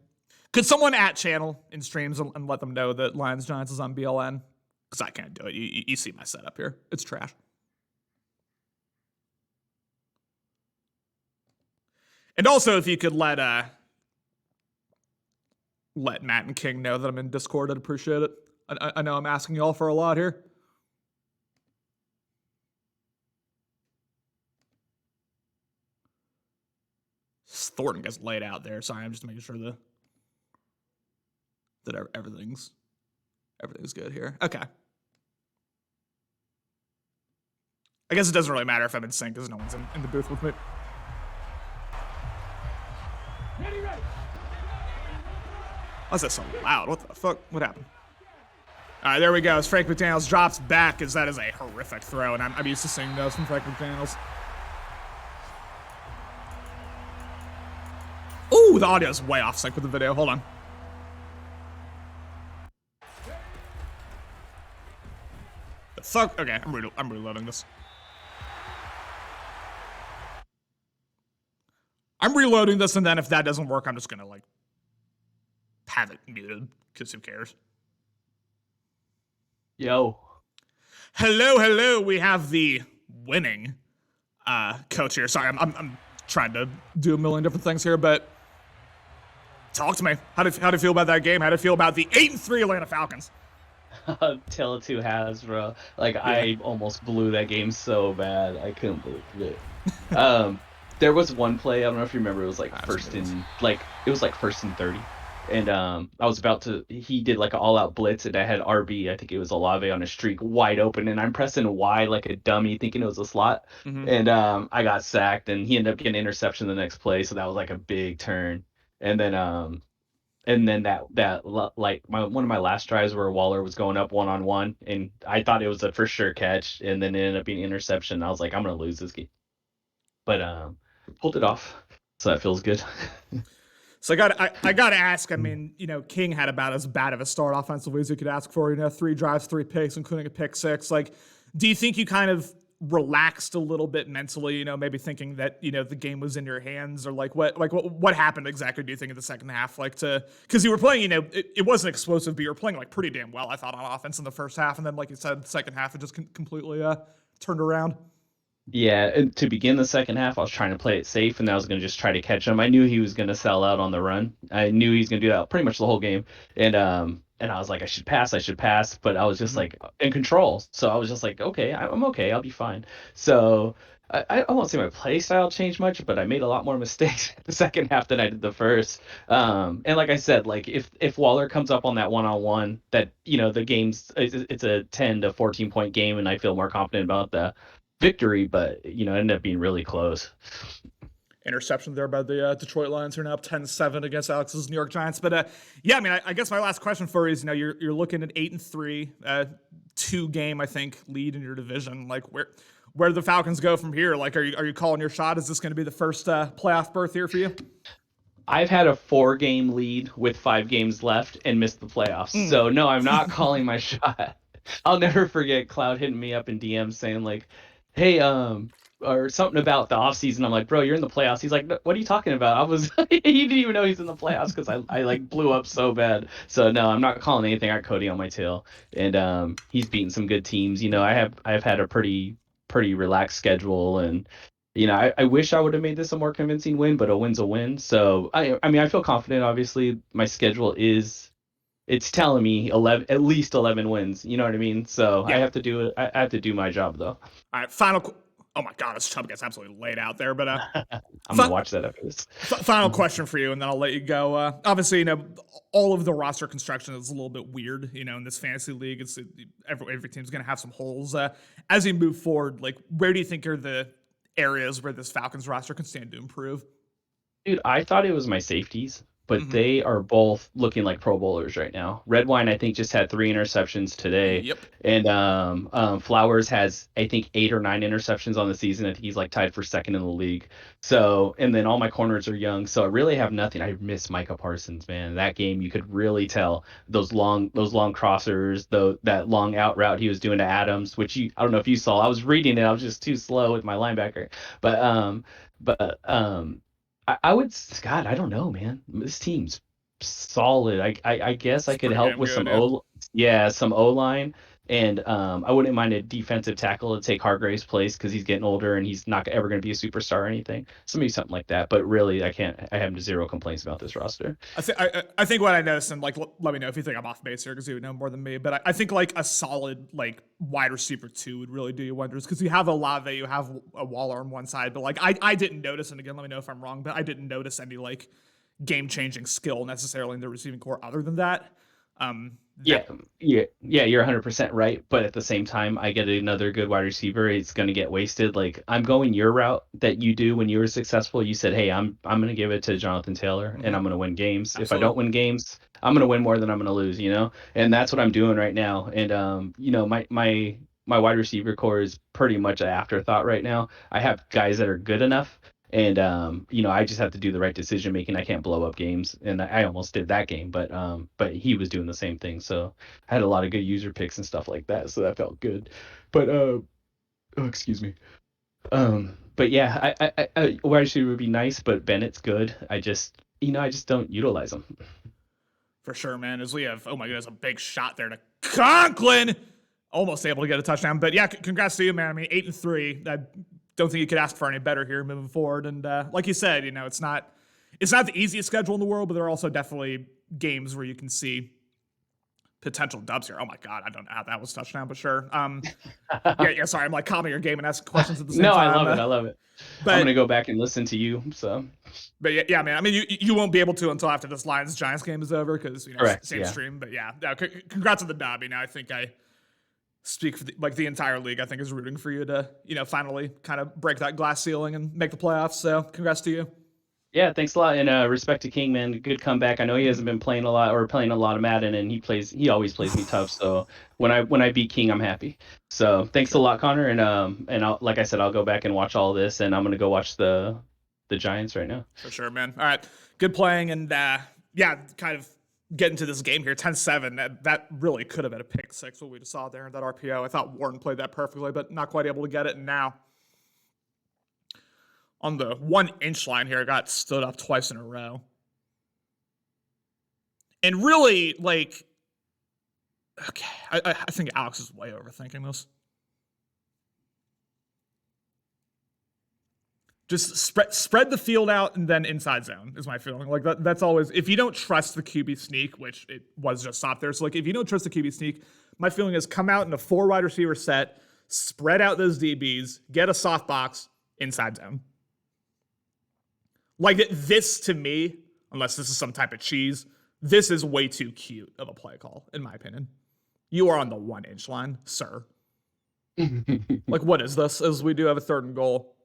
Speaker 1: Could someone at channel in streams and let them know that Lions Giants is on BLN? Because I can't do it. You see my setup here. It's trash. And also, if you could let Matt and King know that I'm in Discord, I'd appreciate it. I know I'm asking y'all for a lot here. Thornton gets laid out there. Sorry, I'm just making sure that everything's good here. Okay. I guess it doesn't really matter if I'm in sync because no one's in the booth with me. Ready. Why is that so loud? What the fuck? What happened? All right, there we go. As Frank McDaniels drops back, as that is a horrific throw, and I'm used to seeing those from Frank McDaniels. Ooh, the audio is way off sync with the video. Hold on. The fuck? Okay, I'm reloading this. I'm reloading this, and then if that doesn't work, I'm just gonna have it muted because who cares?
Speaker 2: Yo.
Speaker 1: Hello. We have the winning coach here. Sorry, I'm trying to do a million different things here, but talk to me. How do you feel about that game? How do you feel about the 8-3 Atlanta Falcons?
Speaker 2: Tell it two halves, bro. I almost blew that game so bad. I couldn't believe it. There was one play, I don't know if you remember, it was first and 30. And I was about to, he did an all-out blitz, and I had RB, I think it was Olave on a streak, wide open, and I'm pressing Y like a dummy, thinking it was a slot. Mm-hmm. And I got sacked, and he ended up getting an interception the next play, so that was a big turn. And then one of my last tries where Waller was going up one-on-one, and I thought it was a for sure catch, and then it ended up being an interception. I was like, I'm gonna lose this game, but pulled it off, so that feels good.
Speaker 1: So I got to ask. I mean, King had about as bad of a start offensively as you could ask for. 3 drives, 3 picks, including a pick six. Like, do you think you kind of relaxed a little bit mentally? Maybe thinking that the game was in your hands, or what happened exactly? Do you think in the second half, because you were playing, it wasn't explosive, but you were playing like pretty damn well, I thought, on offense in the first half, and then like you said, the second half it just completely turned around.
Speaker 2: Yeah, and to begin the second half, I was trying to play it safe, and then I was going to just try to catch him. I knew he was going to sell out on the run. I knew he was going to do that pretty much the whole game, and I was like, I should pass, but I was just
Speaker 1: Mm-hmm.
Speaker 2: like in control. So I was just like, okay, I'm okay, I'll be fine. So I won't say my play style changed much, but I made a lot more mistakes the second half than I did the first. And like I said, like if Waller comes up on that one-on-one, that the game's it's a 10 to 14 point game, and I feel more confident about the victory, but it ended up being really close.
Speaker 1: Interception there by the Detroit Lions, who are now up 10-7 against Alex's New York Giants. But yeah, I mean, I guess my last question for you is, you're looking at 8-3, 2 game, I think, lead in your division. Like, where do the Falcons go from here? Like, are you calling your shot? Is this going to be the first playoff berth here for you?
Speaker 2: I've had a 4 game lead with 5 games left and missed the playoffs.
Speaker 1: Mm.
Speaker 2: So no, I'm not calling my shot. I'll never forget Cloud hitting me up in DM saying like, "Hey, or something about the offseason." I'm like, "Bro, you're in the playoffs." He's like, "No, what are you talking about?" He didn't even know he's in the playoffs because I like blew up so bad. So no, I'm not calling anything. I got Cody on my tail, and he's beaten some good teams. I've had a pretty relaxed schedule, and I wish I would have made this a more convincing win, but a win's a win. So I mean, I feel confident. Obviously, my schedule it's telling me 11, at least 11 wins. You know what I mean? So I
Speaker 1: Yeah.
Speaker 2: have to do it. I have to do my job though.
Speaker 1: All right. Oh my God, this Chubb gets absolutely laid out there. But
Speaker 2: I'm gonna
Speaker 1: fi-
Speaker 2: watch that after this.
Speaker 1: final question for you, and then I'll let you go. Obviously, all of the roster construction is a little bit weird. In this fantasy league, every team's going to have some holes. As you move forward, like, where do you think are the areas where this Falcons roster can stand to improve?
Speaker 2: Dude, I thought it was my safeties, but
Speaker 1: Mm-hmm.
Speaker 2: they are both looking like Pro Bowlers right now. Redwine, I think, just had 3 interceptions today,
Speaker 1: Yep.
Speaker 2: and Flowers has, I think, 8 or 9 interceptions on the season. I think he's like tied for second in the league. So, and then all my corners are young, so I really have nothing. I miss Micah Parsons, man. That game, you could really tell those long crossers, that long out route he was doing to Adams, which I don't know if you saw. I was reading it, I was just too slow with my linebacker, but I would, God, I don't know, man. This team's solid. I guess I
Speaker 1: It's
Speaker 2: could
Speaker 1: pretty
Speaker 2: help
Speaker 1: damn
Speaker 2: with
Speaker 1: good, yeah.
Speaker 2: some O line, and I wouldn't mind a defensive tackle to take Hargrave's place because he's getting older and he's not ever going to be a superstar or anything. So maybe something like that. But really, I can't. I have zero complaints about this roster.
Speaker 1: I think what I noticed, and like, let me know if you think I'm off base here because you would know more than me. But I think like a solid like wide receiver 2 would really do you wonders, because you have Olave, you have a Waller on one side, but like I didn't notice, and again, let me know if I'm wrong, but I didn't notice any like game changing skill necessarily in the receiving core other than that.
Speaker 2: Yeah,
Speaker 1: That
Speaker 2: yeah, you're 100% right. But at the same time, I get another good wide receiver, it's going to get wasted. Like I'm going your route that you do when you were successful. You said, "Hey, I'm going to give it to Jonathan Taylor, and
Speaker 1: mhm,
Speaker 2: I'm going to win games. If I don't
Speaker 1: absolutely.
Speaker 2: win games, I'm going to win more than I'm going to lose." And that's what I'm doing right now. And my wide receiver core is pretty much an afterthought right now. I have guys that are good enough, and I just have to do the right decision making. I can't blow up games, and I almost did that game, but he was doing the same thing. So I had a lot of good user picks and stuff like that, so that felt good. But oh, excuse me. But yeah, wide receiver would be nice, but Bennett's good. I just don't utilize him.
Speaker 1: For sure, man. As we have, oh my goodness, a big shot there to Conklin, almost able to get a touchdown. But yeah, congrats to you, man. I mean, 8-3. I don't think you could ask for any better here moving forward. And like you said, it's not the easiest schedule in the world, but there are also definitely games where you can see potential dubs here. Oh my god, I don't know how that was touchdown, but sure. Yeah. Sorry, I'm like calming your game and asking questions at the same
Speaker 2: No, I
Speaker 1: time.
Speaker 2: love it. I love it. I'm
Speaker 1: But
Speaker 2: gonna go back and listen to you. So
Speaker 1: But yeah, man. I mean, you won't be able to until after this Lions Giants game is over, because
Speaker 2: correct.
Speaker 1: same
Speaker 2: Yeah.
Speaker 1: stream. But yeah, no, congrats on the dub. I think I speak for the entire league. I think is rooting for you to finally kind of break that glass ceiling and make the playoffs. So congrats to you.
Speaker 2: Yeah, thanks a lot, and respect to King, man. Good comeback. I know he hasn't been playing a lot or playing a lot of Madden, and he always plays me tough. So when I beat King, I'm happy. So
Speaker 1: For
Speaker 2: thanks a
Speaker 1: sure.
Speaker 2: lot, Connor, and like I said, I'll go back and watch all this, and I'm gonna go watch the Giants right now.
Speaker 1: For sure, man. All right. Good playing. And yeah, kind of getting to this game here, 10-7. That really could have been a pick six, what we just saw there in that RPO. I thought Warren played that perfectly, but not quite able to get it. And now on the 1 inch line here, got stood up twice in a row. And really, like, okay, I think Alex is way overthinking this. Just spread the field out and then inside zone is my feeling. Like that's always, if you don't trust the QB sneak, which it was just stopped there. So like if you don't trust the QB sneak, my feeling is come out in a 4 wide receiver set, spread out those DBs, get a soft box, inside zone. Like this to me, unless this is some type of cheese, this is way too cute of a play call, in my opinion. You are on the 1 inch line, sir. Like what is this? As we do have a 3rd and goal.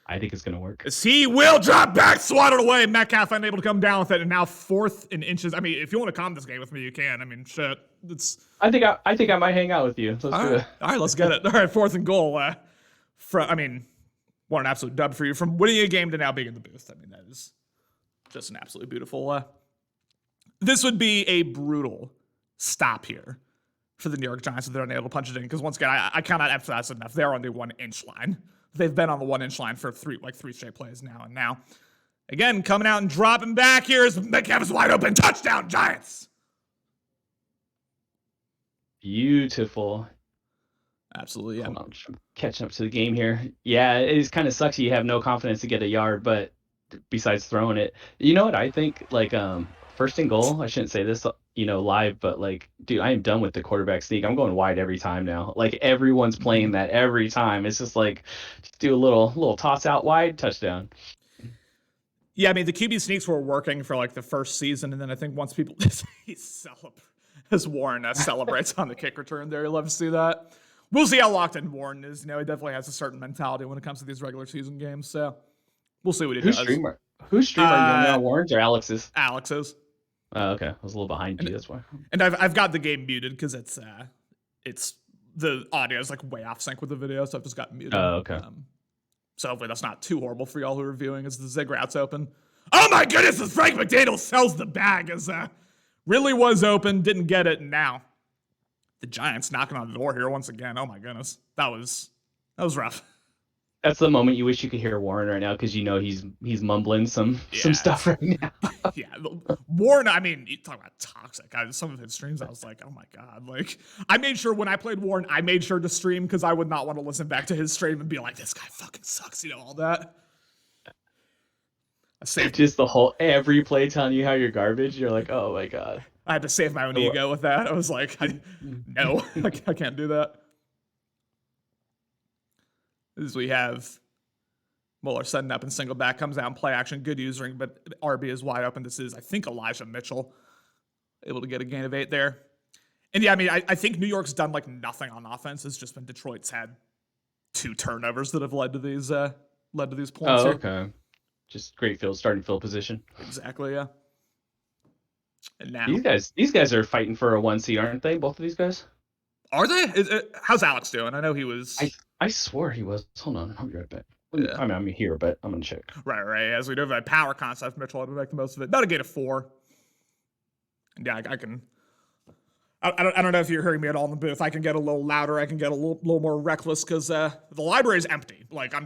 Speaker 2: I think it's going to work.
Speaker 1: As he will drop back, swat it away. Metcalf unable to come down with it, and now 4th in inches. I mean, if you want to calm this game with me, you can. I mean, shit.
Speaker 2: I think I might hang out with you. Let's do it.
Speaker 1: All right, let's get it. All right, 4th and goal. What an absolute dub for you. From winning a game to now being in the booth. I mean, that is just an absolutely beautiful. This would be a brutal stop here for the New York Giants if they're unable to punch it in. Because once again, I cannot emphasize enough. They're on the 1 inch line. They've been on the 1 inch line for 3 straight plays now. And now, again, coming out and dropping back here is Metcalf is wide open. Touchdown, Giants.
Speaker 2: Beautiful.
Speaker 1: Absolutely, yeah.
Speaker 2: I'm catching up to the game here. Yeah, it is kind of sucks you have no confidence to get a yard, but besides throwing it, you know what I think? Like, 1st and goal. I shouldn't say this, live, but like, dude, I am done with the quarterback sneak. I'm going wide every time now. Like everyone's playing that every time. It's just like, just do a little toss out wide, touchdown.
Speaker 1: Yeah, I mean the QB sneaks were working for like the first season, and then I think once people as Warren celebrates on the kick return there, he loves to see that. We'll see how locked in Warren is. He definitely has a certain mentality when it comes to these regular season games. So we'll see what he does.
Speaker 2: Whose stream are you on now? Warren's or Alex's?
Speaker 1: Alex's.
Speaker 2: Oh, okay. I was a little behind you. That's why.
Speaker 1: And I've got the game muted because it's the audio is like way off sync with the video, so I've just got muted.
Speaker 2: Oh, okay.
Speaker 1: So hopefully that's not too horrible for y'all who are viewing as the Zig route's open. Oh my goodness, as Frank McDaniel sells the bag as really was open, didn't get it, and now the Giants knocking on the door here once again. Oh my goodness. That was rough.
Speaker 2: That's the moment you wish you could hear Warren right now because he's mumbling some stuff right now.
Speaker 1: Yeah, Warren. I mean, you talk about toxic. Some of his streams, I was like, oh my god. Like, I made sure when I played Warren, I made sure to stream because I would not want to listen back to his stream and be like, this guy fucking sucks. All that. I saved
Speaker 2: just the whole every play telling you how you're garbage. You're like, oh my god.
Speaker 1: I had to save my own ego with that. I was like, no, I can't do that. As we have Mueller setting up and single back, comes out and play action, good usering, but RB is wide open. This is, I think, Elijah Mitchell able to get a gain of 8 there. And yeah, I mean, I think New York's done like nothing on offense. It's just been Detroit's had 2 turnovers that have led to these points.
Speaker 2: Oh,
Speaker 1: here.
Speaker 2: okay. Just great starting field position.
Speaker 1: Exactly, yeah. And now
Speaker 2: these guys are fighting for a 1 seed, aren't they? Both of these guys.
Speaker 1: Are they? How's Alex doing? I know he was.
Speaker 2: I swore he was. Hold on, I'll be right back.
Speaker 1: Yeah.
Speaker 2: I mean, I'm here, but I'm gonna check.
Speaker 1: Right. As we do have a power concept, Mitchell had to make the most of it. About a gain of 4. And yeah, I can. I don't know if you're hearing me at all in the booth. I can get a little louder. I can get a little more reckless because the library is empty. Like I'm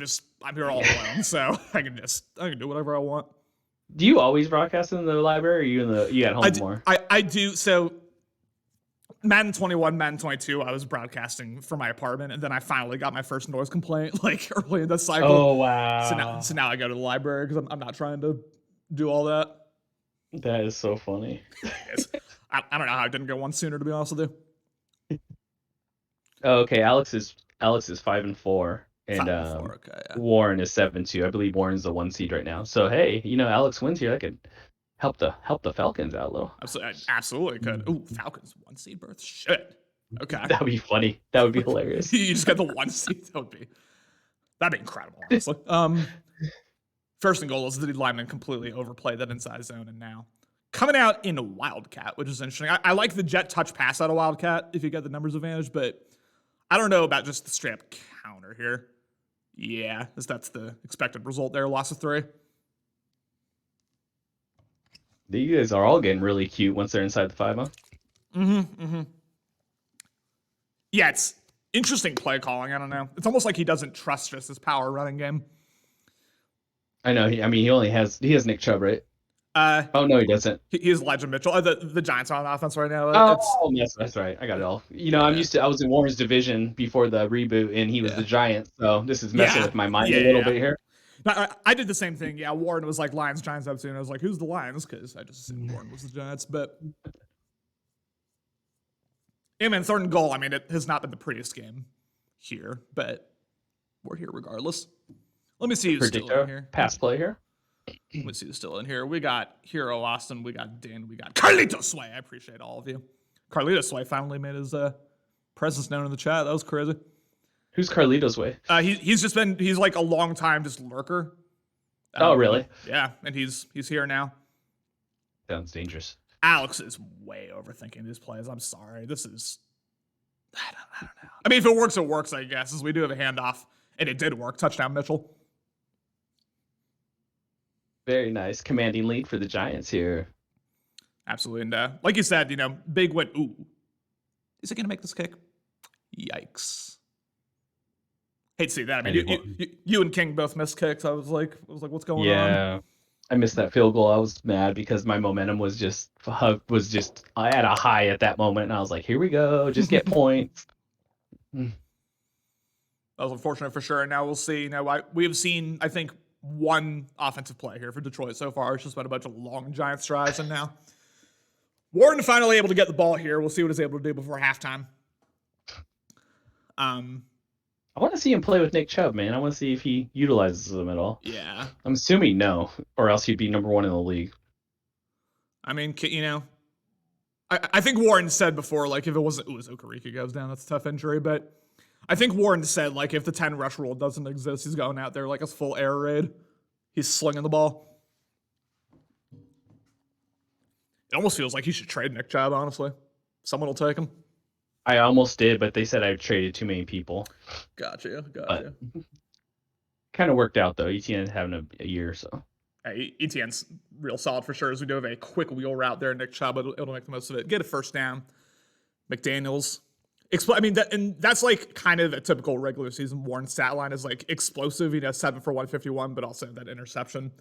Speaker 1: here all alone, so I can do whatever I want.
Speaker 2: Do you always broadcast in the library, or you at home more?
Speaker 1: I do. So Madden 21, Madden 22, I was broadcasting from my apartment, and then I finally got my first noise complaint like early in the cycle.
Speaker 2: Oh wow!
Speaker 1: So now I go to the library because I'm not trying to do all that.
Speaker 2: That is so funny.
Speaker 1: I don't know how I didn't get one sooner, to be honest with you.
Speaker 2: Oh, okay, Alex is 5-4, and
Speaker 1: 5-4, okay, yeah.
Speaker 2: Warren is 7-2. I believe Warren's the 1 seed right now. So hey, Alex wins here. That could help the Falcons out a little.
Speaker 1: Absolutely could. Ooh, Falcons 1 seed berth. Shit. Okay.
Speaker 2: That would be funny. That would be hilarious.
Speaker 1: You just get the 1 seed. That'd be incredible, honestly. First and goal is the lineman completely overplayed that inside zone, and now coming out in a Wildcat, which is interesting. I like the jet touch pass out of Wildcat if you get the numbers advantage, but I don't know about just the straight up counter here. Yeah, that's the expected result there. Loss of 3.
Speaker 2: These guys are all getting really cute once they're inside the 5, huh?
Speaker 1: Yeah, it's interesting play calling. I don't know. It's almost like he doesn't trust just his power running game.
Speaker 2: I know. He has Nick Chubb, right? Oh no, he doesn't.
Speaker 1: He is Elijah Mitchell. The Giants are on offense right now.
Speaker 2: Oh, yes, that's right. I got it all. I was in Warren's division before the reboot, and he was the Giants. So this is messing with my mind a little bit here.
Speaker 1: I did the same thing. Yeah, Warren was like Lions, Giants episode, and I was like, who's the Lions? Because I just assumed Warren was the Giants. But yeah, man, 3rd and goal. I mean, it has not been the prettiest game here, but we're here regardless. Let me see who's still in here.
Speaker 2: Pass play here.
Speaker 1: Let me see who's still in here. We got Hero Austin. We got Dan. We got Carlito Sway. I appreciate all of you. Carlito Sway finally made his presence known in the chat. That was crazy.
Speaker 2: Who's Carlito's Way?
Speaker 1: He's like a long time just lurker.
Speaker 2: Oh, really?
Speaker 1: Yeah, and he's here now.
Speaker 2: Sounds dangerous.
Speaker 1: Alex is way overthinking these plays. I'm sorry. This is I don't know. I mean, if it works, it works, I guess, as we do have a handoff. And it did work. Touchdown, Mitchell.
Speaker 2: Very nice. Commanding lead for the Giants here.
Speaker 1: Absolutely. And like you said, big win. Ooh. Is it going to make this kick? Yikes. Hate to see that. I mean, you and King both missed kicks. I was like, what's going on?
Speaker 2: Yeah. I missed that field goal. I was mad because my momentum was just at a high at that moment. And I was like, here we go. Just get points.
Speaker 1: That was unfortunate for sure. And now we'll see. We have seen, I think, one offensive play here for Detroit so far. It's just been a bunch of long Giants drives. And now Warren finally able to get the ball here. We'll see what he's able to do before halftime.
Speaker 2: I want to see him play with Nick Chubb, man. I want to see if he utilizes them at all.
Speaker 1: Yeah.
Speaker 2: I'm assuming no, or else he'd be number 1 in the league.
Speaker 1: I mean, I think Warren said before, like, if it wasn't, Okarika goes down, that's a tough injury, but I think Warren said, like, if the 10 rush rule doesn't exist, he's going out there like a full air raid. He's slinging the ball. It almost feels like he should trade Nick Chubb, honestly. Someone will take him.
Speaker 2: I almost did, but they said I traded too many people.
Speaker 1: Gotcha.
Speaker 2: Kind of worked out, though. ETN having a year, so.
Speaker 1: Hey, ETN's real solid for sure, as we do have a quick wheel route there. Nick Chubb, it'll make the most of it. Get a first down. McDaniels. That's like kind of a typical regular season Warren stat line is like explosive, 7 for 151, but also that interception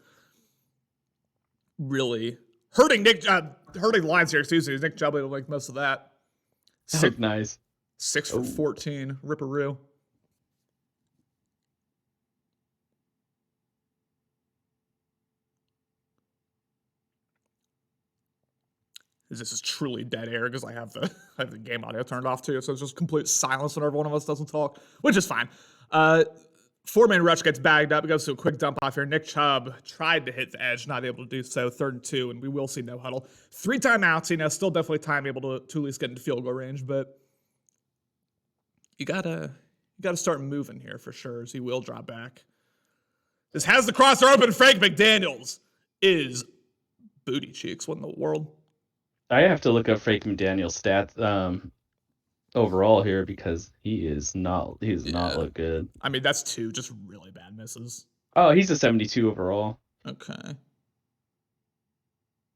Speaker 1: really hurting the Lions here. Excuse me, Nick Chubb will make most of that.
Speaker 2: Nice.
Speaker 1: 6 for 14, Ripperoo. This is truly dead air because I have the game audio turned off too, so it's just complete silence whenever one of us doesn't talk, which is fine. 4-man rush gets bagged up. It goes to a quick dump off here. Nick Chubb tried to hit the edge, not able to do so. 3rd and 2, and we will see no huddle. 3 timeouts, still definitely time able to at least get into field goal range, but you gotta start moving here for sure, as he will drop back. This has the crosser open. Frank McDaniels is booty cheeks. What in the world?
Speaker 2: I have to look up Frank McDaniel's stats overall here because he does not look good.
Speaker 1: I mean, that's 2 just really bad misses.
Speaker 2: Oh, he's a 72 overall.
Speaker 1: Okay.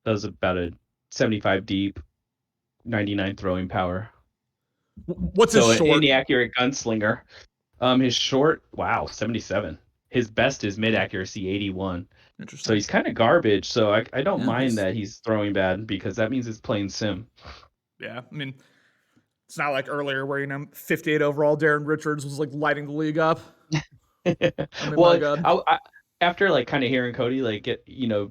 Speaker 2: That was about a 75 deep, 99 throwing power.
Speaker 1: What's his short?
Speaker 2: An inaccurate gunslinger. His short, 77. His best is mid accuracy, 81.
Speaker 1: Interesting.
Speaker 2: So he's kind of garbage. So I don't mind that he's throwing bad because that means it's playing sim.
Speaker 1: Yeah, I mean, it's not like earlier where 58 overall Darren Richards was like lighting the league up.
Speaker 2: I mean, well, after like kind of hearing Cody like get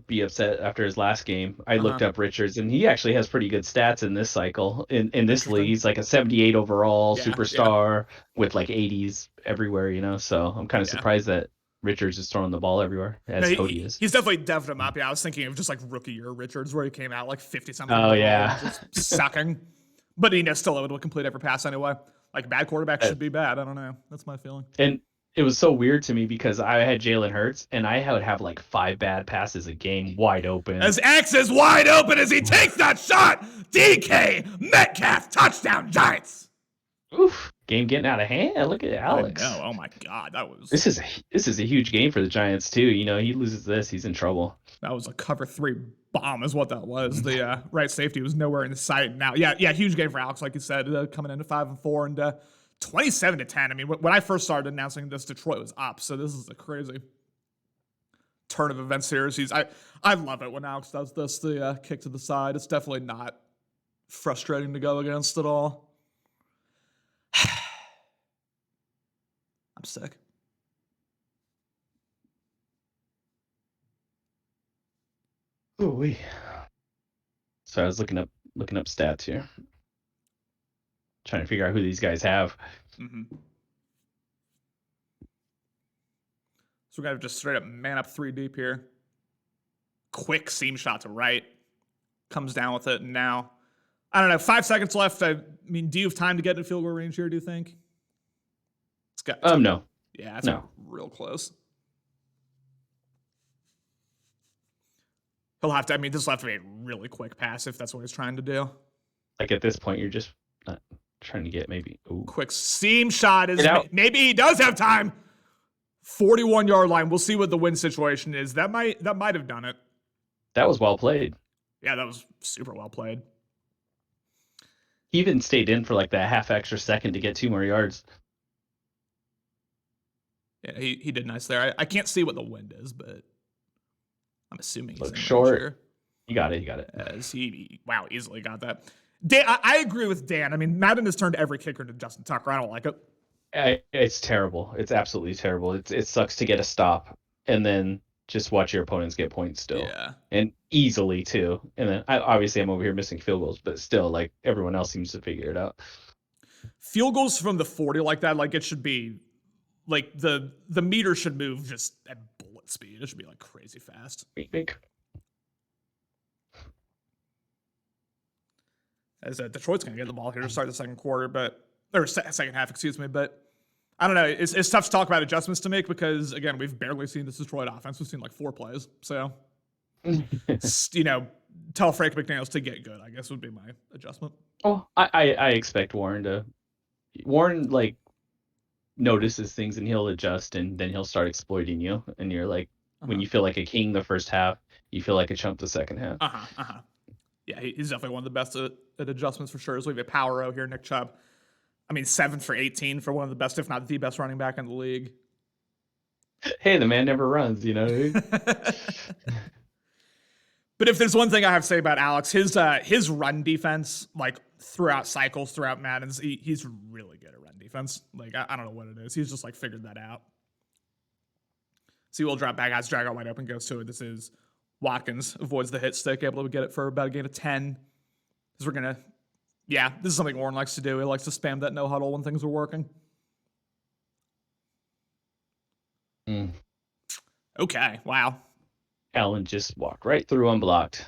Speaker 2: be upset after his last game, I looked up Richards and he actually has pretty good stats in this cycle in this league. He's like a 78 overall superstar with like 80s everywhere. So I'm kind of surprised that Richards is throwing the ball everywhere as Cody is.
Speaker 1: He's definitely devved him up. Yeah, I was thinking of just like rookie year Richards where he came out like 50-something.
Speaker 2: Oh yeah,
Speaker 1: just sucking. But still able to complete every pass anyway. Like bad quarterback should be bad. I don't know. That's my feeling.
Speaker 2: And it was so weird to me because I had Jalen Hurts and I would have like 5 bad passes a game wide open.
Speaker 1: As X is wide open as he takes that shot. DK Metcalf touchdown Giants.
Speaker 2: Oof. Game getting out of hand. Look at Alex.
Speaker 1: I know. Oh my God, that was
Speaker 2: This is a huge game for the Giants too. You know, he loses this, he's in trouble.
Speaker 1: a cover 3 bomb, is what that was. The right safety was nowhere in sight. Now, yeah, huge game for Alex, like you said, coming into 5-4 and 27-10. I mean, when I first started announcing this, Detroit was up, so this is a crazy turn of events here. I love it when Alex does this, the kick to the side. It's definitely not frustrating to go against at all. I'm sick.
Speaker 2: Ooh-wee. So I was looking up stats here, trying to figure out who these guys have.
Speaker 1: Mm-hmm. So we're gonna just straight up man up 3 deep here. Quick seam shot to right, comes down with it, and now I don't know. 5 seconds left. I mean, do you have time to get in field goal range here? Do you think? It's got.
Speaker 2: No.
Speaker 1: Yeah, it's real close. He'll have to. I mean, this will have to be a really quick pass if that's what he's trying to do.
Speaker 2: Like at this point, you're just not trying to get maybe. Ooh.
Speaker 1: Quick seam shot is. Maybe he does have time. 41-yard line. We'll see what the win situation is. That might have done it.
Speaker 2: That was well played.
Speaker 1: Yeah, that was super well played.
Speaker 2: He even stayed in for like that half extra second to get 2 more yards.
Speaker 1: Yeah, he did nice there. I can't see what the wind is, but I'm assuming he's
Speaker 2: short. You got it.
Speaker 1: As he easily got that. Dan, I agree with Dan. I mean, Madden has turned every kicker into Justin Tucker. I don't like it.
Speaker 2: It's terrible. It's absolutely terrible. It sucks to get a stop and then just watch your opponents get points still.
Speaker 1: Yeah.
Speaker 2: And easily too. And then obviously I'm over here missing field goals, but still, like, everyone else seems to figure it out.
Speaker 1: Field goals from the 40 like that, like, it should be like the meter should move just at bullet speed. It should be like crazy fast. As Detroit's going to get the ball here to start the second quarter, second half, excuse me. But I don't know. It's tough to talk about adjustments to make because, again, we've barely seen this Detroit offense. We've seen like 4 plays. So, tell Frank McDaniels to get good, I guess, would be my adjustment.
Speaker 2: Oh, I expect Warren like notices things and he'll adjust and then he'll start exploiting you. And you're like, when you feel like a king the first half, you feel like a chump the second half.
Speaker 1: Yeah, he's definitely one of the best at adjustments for sure. So we have a power out here, Nick Chubb. I mean, 7 for 18 for one of the best, if not the best running back in the league.
Speaker 2: Hey, the man never runs, you know?
Speaker 1: But if there's one thing I have to say about Alex, his run defense, like throughout cycles, throughout Maddens, he's really good at run defense. Like, I don't know what it is. He's just like figured that out. See, we'll drop back, guys, drag out wide open, goes to it. This is Watkins, avoids the hit stick, able to get it for about a gain of 10. Because this is something Warren likes to do. He likes to spam that no huddle when things are working. Okay, wow.
Speaker 2: Allen just walked right through unblocked.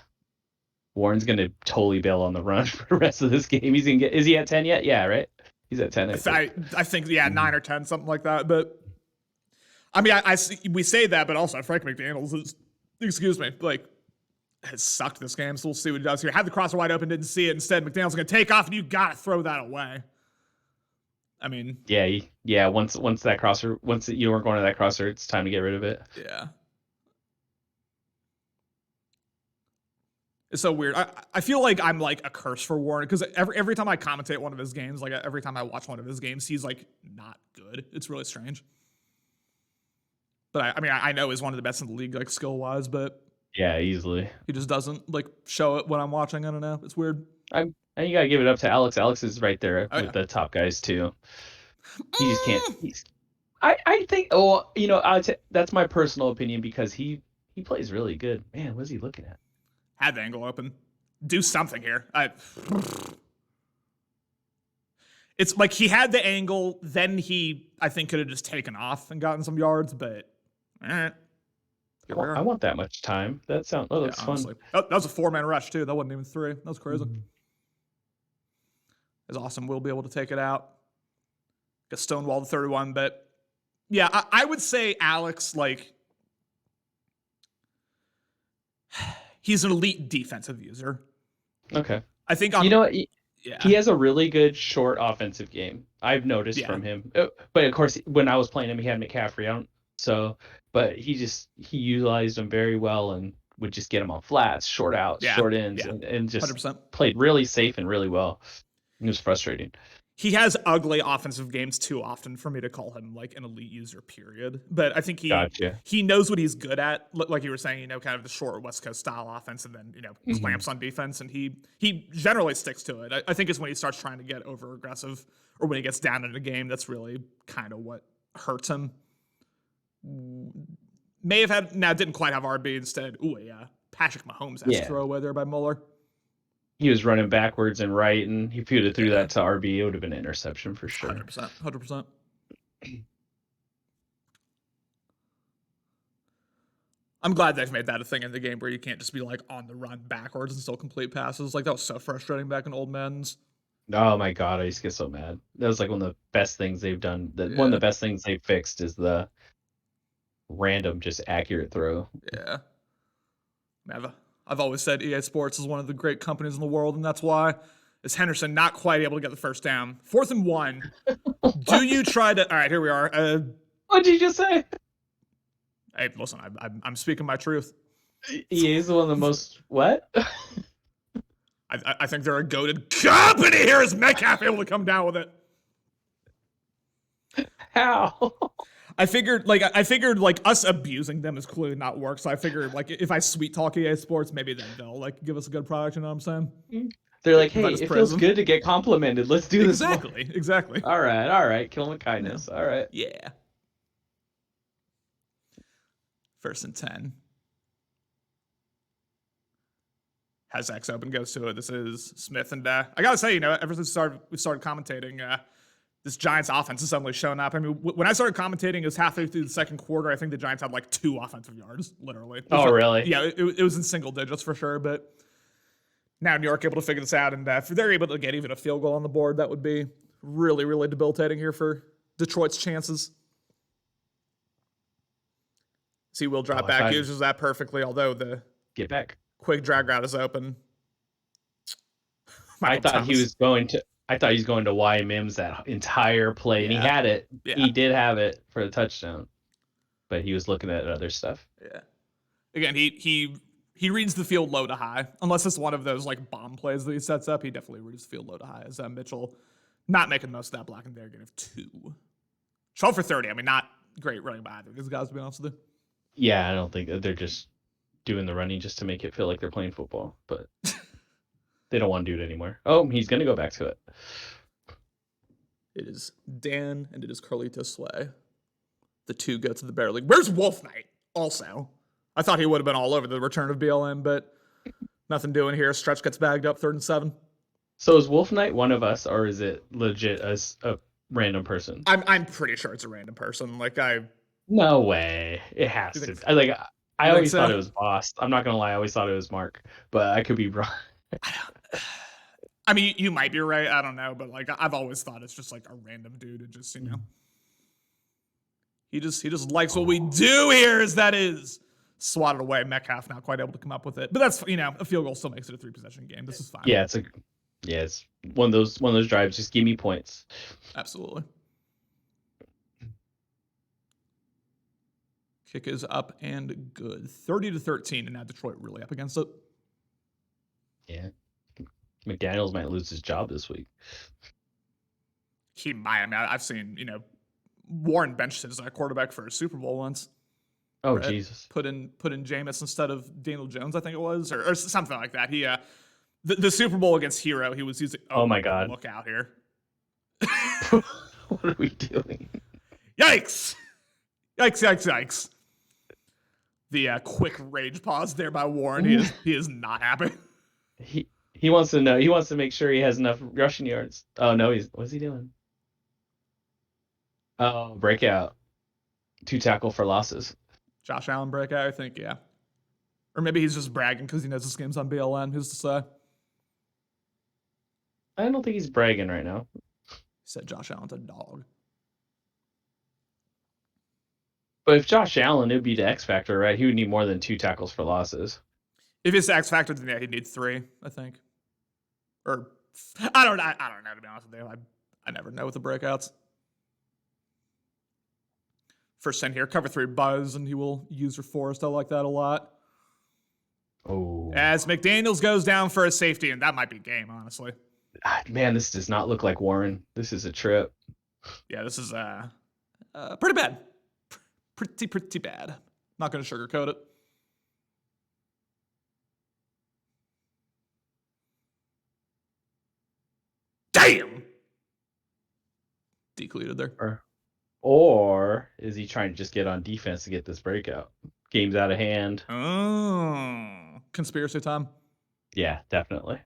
Speaker 2: Warren's going to totally bail on the run for the rest of this game. He's going to is he at 10 yet? Yeah, right? He's at 10.
Speaker 1: I think 9 or 10, something like that. But, I mean, we say that, but also Frank McDaniels is, has sucked this game, so we'll see what he does here. Had the crosser wide open, didn't see it. Instead, McDaniels going to take off, and you got to throw that away. I mean...
Speaker 2: Yeah, once that crosser, once you weren't going to that crosser, it's time to get rid of it.
Speaker 1: Yeah. It's so weird. I feel like I'm like a curse for Warren, because every time I commentate one of his games, like every time I watch one of his games, he's like not good. It's really strange. But I know he's one of the best in the league, like skill-wise, but...
Speaker 2: Yeah, easily.
Speaker 1: He just doesn't like show it when I'm watching. I don't know. It's weird.
Speaker 2: And you gotta give it up to Alex. Alex is right there with the top guys too. He just can't. I think. Oh, that's my personal opinion because he plays really good. Man, what's he looking at?
Speaker 1: Had the angle open. Do something here. It's like he had the angle, then I think could have just taken off and gotten some yards, but.
Speaker 2: I want that much time. That looks fun.
Speaker 1: Honestly. Oh, that was a 4-man rush too. That wasn't even 3. That was crazy. It's awesome. We'll be able to take it out. Get stonewalled 31, but yeah, I would say Alex, like, he's an elite defensive user.
Speaker 2: Okay.
Speaker 1: I think
Speaker 2: you know what? he
Speaker 1: Yeah.
Speaker 2: has a really good short offensive game. I've noticed
Speaker 1: Yeah.
Speaker 2: from him. But of course, when I was playing him, he had McCaffrey on. So, but he utilized him very well and would just get him on flats, short outs,
Speaker 1: Yeah.
Speaker 2: short ends,
Speaker 1: Yeah.
Speaker 2: and just
Speaker 1: 100%.
Speaker 2: played really safe and really well. It was frustrating.
Speaker 1: He has ugly offensive games too often for me to call him like an elite user, period. But I think
Speaker 2: Gotcha.
Speaker 1: he knows what he's good at. Like you were saying, kind of the short West Coast style offense, and then
Speaker 2: Hmm.
Speaker 1: clamps on defense, and he generally sticks to it. I think it's when he starts trying to get over aggressive or when he gets down in a game that's really kind of what hurts him. May have had now didn't quite have RB instead. Ooh, yeah, Patrick Mahomes has
Speaker 2: Yeah.
Speaker 1: throw away there by Mueller.
Speaker 2: He was running backwards and right, and if he would have threw
Speaker 1: Yeah,
Speaker 2: that to RB, it would have been an interception for sure.
Speaker 1: 100%, 100%. I'm glad they've made that a thing in the game where you can't just be like on the run backwards and still complete passes. Like that was so frustrating back in old men's.
Speaker 2: Oh my god, I used to get so mad. That was like one of the best things they've done. One of
Speaker 1: Yeah,
Speaker 2: the best things they've fixed is the random, just accurate throw.
Speaker 1: yeah. I've always said EA Sports is one of the great companies in the world, and that's why. Is Henderson not quite able to get the first down? 4th and 1. Do you try to? All right, here we are.
Speaker 2: What'd you just say?
Speaker 1: Hey, listen, I'm speaking my truth.
Speaker 2: EA is one of the most what?
Speaker 1: I think they're a goated company here. Is Metcalf able to come down with it?
Speaker 2: How?
Speaker 1: I figured us abusing them is clearly not work. So I figured like if I sweet talk EA Sports, maybe then they'll like give us a good product. You know what I'm saying?
Speaker 2: They're like,
Speaker 1: If I
Speaker 2: hey,
Speaker 1: just
Speaker 2: it
Speaker 1: praise
Speaker 2: feels
Speaker 1: them.
Speaker 2: good to get complimented. Let's do this.
Speaker 1: Exactly.
Speaker 2: All right. Kill him with kindness. All right.
Speaker 1: Yeah. 1st and 10. Has X open, goes to it. This is Smith, and I gotta say, ever since we started commentating, this Giants offense has suddenly shown up. I mean, when I started commentating, it was halfway through the second quarter. I think the Giants had like 2 offensive yards, literally.
Speaker 2: Oh, really?
Speaker 1: Yeah, it was in single digits for sure. But now New York able to figure this out, and if they're able to get even a field goal on the board, that would be really, really debilitating here for Detroit's chances. See, will drop back, uses that perfectly, although the
Speaker 2: get back.
Speaker 1: Quick drag route is open.
Speaker 2: I thought he was going to Y Mims that entire play, and he had it.
Speaker 1: Yeah.
Speaker 2: He did have it for the touchdown, but he was looking at other stuff.
Speaker 1: Yeah. Again, he reads the field low to high. Unless it's one of those like bomb plays that he sets up, he definitely reads the field low to high. As Mitchell not making most of that block, and they're going to have 2. 12 for 30. I mean, not great running by either of these guys, to be honest with you.
Speaker 2: Yeah, I don't think they're just doing the running just to make it feel like they're playing football, but they don't want to do it anymore. Oh, he's going to go back to it.
Speaker 1: It is Dan and it is Carlito Slay. The 2 go to the Bear League. Where's Wolf Knight? Also, I thought he would have been all over the return of BLM, but nothing doing here. Stretch gets bagged up 3rd and 7.
Speaker 2: So is Wolf Knight one of us, or is it legit as a random person?
Speaker 1: I'm pretty sure it's a random person.
Speaker 2: No way. It has to. I always thought it was Boss. I'm not gonna lie. I always thought it was Mark, but I could be wrong.
Speaker 1: I mean, you might be right. I don't know, but I've always thought it's just like a random dude. It just he just likes what we do here. Is swatted away. Metcalf not quite able to come up with it, but that's a field goal still makes it a 3-possession game. This is fine.
Speaker 2: Yeah, it's one of those drives. Just give me points.
Speaker 1: Absolutely. Kick is up and good. 30-13, and now Detroit really up against it.
Speaker 2: Yeah. McDaniels might lose his job this week.
Speaker 1: He might. I mean, I've seen, Warren benched his quarterback for a Super Bowl once.
Speaker 2: Oh, right? Jesus.
Speaker 1: Put in Jameis instead of Daniel Jones, I think it was, or something like that. He the Super Bowl against Hero, he was using
Speaker 2: oh my God.
Speaker 1: Look out here.
Speaker 2: What are we doing?
Speaker 1: Yikes. Yikes. The quick rage pause there by Warren. He is not happy.
Speaker 2: He wants to know. He wants to make sure he has enough rushing yards. Oh no, what's he doing? Oh, breakout. 2 tackle for losses.
Speaker 1: Josh Allen breakout, I think, yeah. Or maybe he's just bragging because he knows this game's on BLN. Who's to say?
Speaker 2: I don't think he's bragging right now.
Speaker 1: He said Josh Allen's a dog.
Speaker 2: But if Josh Allen, it would be the X factor, right? He would need more than 2 tackles for losses.
Speaker 1: If it's the X factor, then yeah, he'd need 3, I think. Or I don't know, to be honest with you. I never know with the breakouts. First 10 here, cover 3 buzz, and he will use your forest. I like that a lot.
Speaker 2: Oh.
Speaker 1: As McDaniels goes down for a safety, and that might be game, honestly.
Speaker 2: Man, this does not look like Warren. This is a trip.
Speaker 1: Yeah, this is pretty bad. Pretty bad. Not going to sugarcoat it. Damn! Decleated there.
Speaker 2: Or is he trying to just get on defense to get this breakout? Game's out of hand.
Speaker 1: Oh, conspiracy time.
Speaker 2: Yeah, definitely.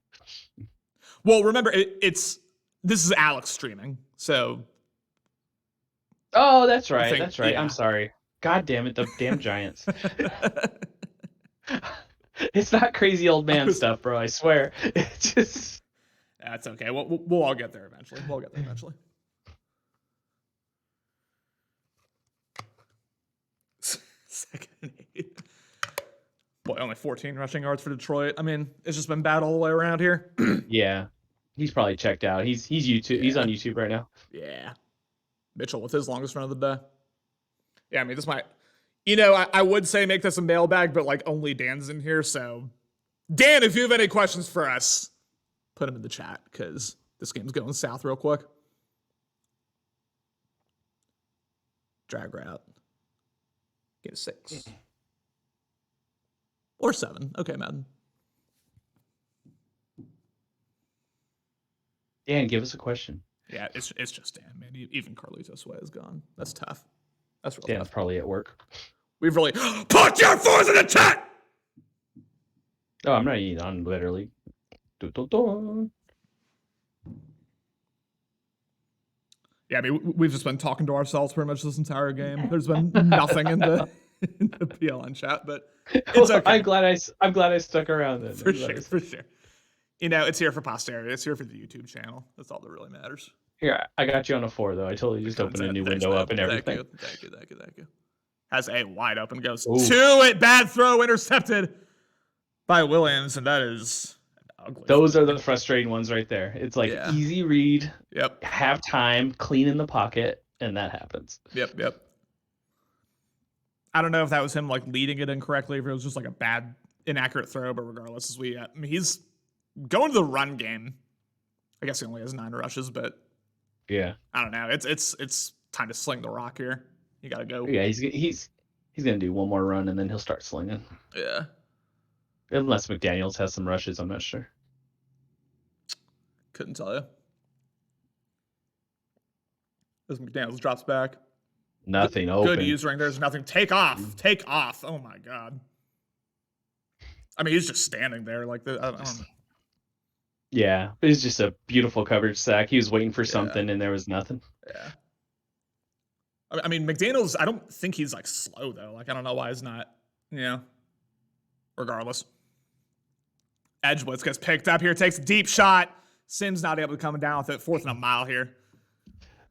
Speaker 1: Well, remember, this is Alex streaming, so.
Speaker 2: Oh, that's right. That's right.
Speaker 1: Yeah.
Speaker 2: I'm sorry. God damn it, the damn Giants. It's not crazy old man stuff, bro. I swear. It's just.
Speaker 1: That's okay. We'll all get there eventually. Second and 8. Boy, only 14 rushing yards for Detroit. I mean, it's just been bad all the way around here.
Speaker 2: Yeah. He's probably checked out. He's YouTube. Yeah. He's on YouTube right now.
Speaker 1: Yeah. Mitchell with his longest run of the day. Yeah, I mean, this might, I would say make this a mailbag, but like only Dan's in here. So, Dan, if you have any questions for us, put them in the chat because this game's going south real quick. Drag route. Get a 6. Or 7. Okay, Madden.
Speaker 2: Dan, give us a question.
Speaker 1: Yeah, it's just Dan, man. Even Carlitos Way is gone. That's tough. That's real
Speaker 2: Dan's
Speaker 1: tough.
Speaker 2: probably at work.
Speaker 1: We've really put your fours in the chat.
Speaker 2: Oh, I'm not eating on literally.
Speaker 1: Yeah, I mean, we've just been talking to ourselves pretty much this entire game. There's been nothing in the PLN chat, but it's okay.
Speaker 2: I'm glad I stuck around then.
Speaker 1: For sure. It's here for posterity. It's here for the YouTube channel. That's all that really matters.
Speaker 2: Here, I got you on a 4 though. I totally just opened a new window up and everything.
Speaker 1: Thank you. Has a wide open, goes to it. Bad throw, intercepted by Williams, and that is ugly.
Speaker 2: Those are the frustrating ones right there. It's like easy read.
Speaker 1: Yep.
Speaker 2: Have time, clean in the pocket, and that happens.
Speaker 1: Yep. I don't know if that was him like leading it incorrectly, if it was just like a bad, inaccurate throw, but regardless, he's going to the run game. I guess he only has 9 rushes, but
Speaker 2: yeah,
Speaker 1: I don't know. It's time to sling the rock here. You gotta go.
Speaker 2: Yeah, he's gonna do one more run and then he'll start slinging.
Speaker 1: Yeah.
Speaker 2: Unless McDaniels has some rushes, I'm not sure.
Speaker 1: Couldn't tell you. As McDaniels drops back.
Speaker 2: Nothing open.
Speaker 1: Good usering. There's nothing. Take off. Oh my god. I mean, he's just standing there like I don't know.
Speaker 2: Yeah, it was just a beautiful coverage sack. He was waiting for something and there was nothing.
Speaker 1: Yeah. I mean, McDaniels, I don't think he's like slow though. Like, I don't know why he's not, regardless. Edgewood gets picked up here, takes a deep shot. Sims not able to come down with it. 4th and a mile here.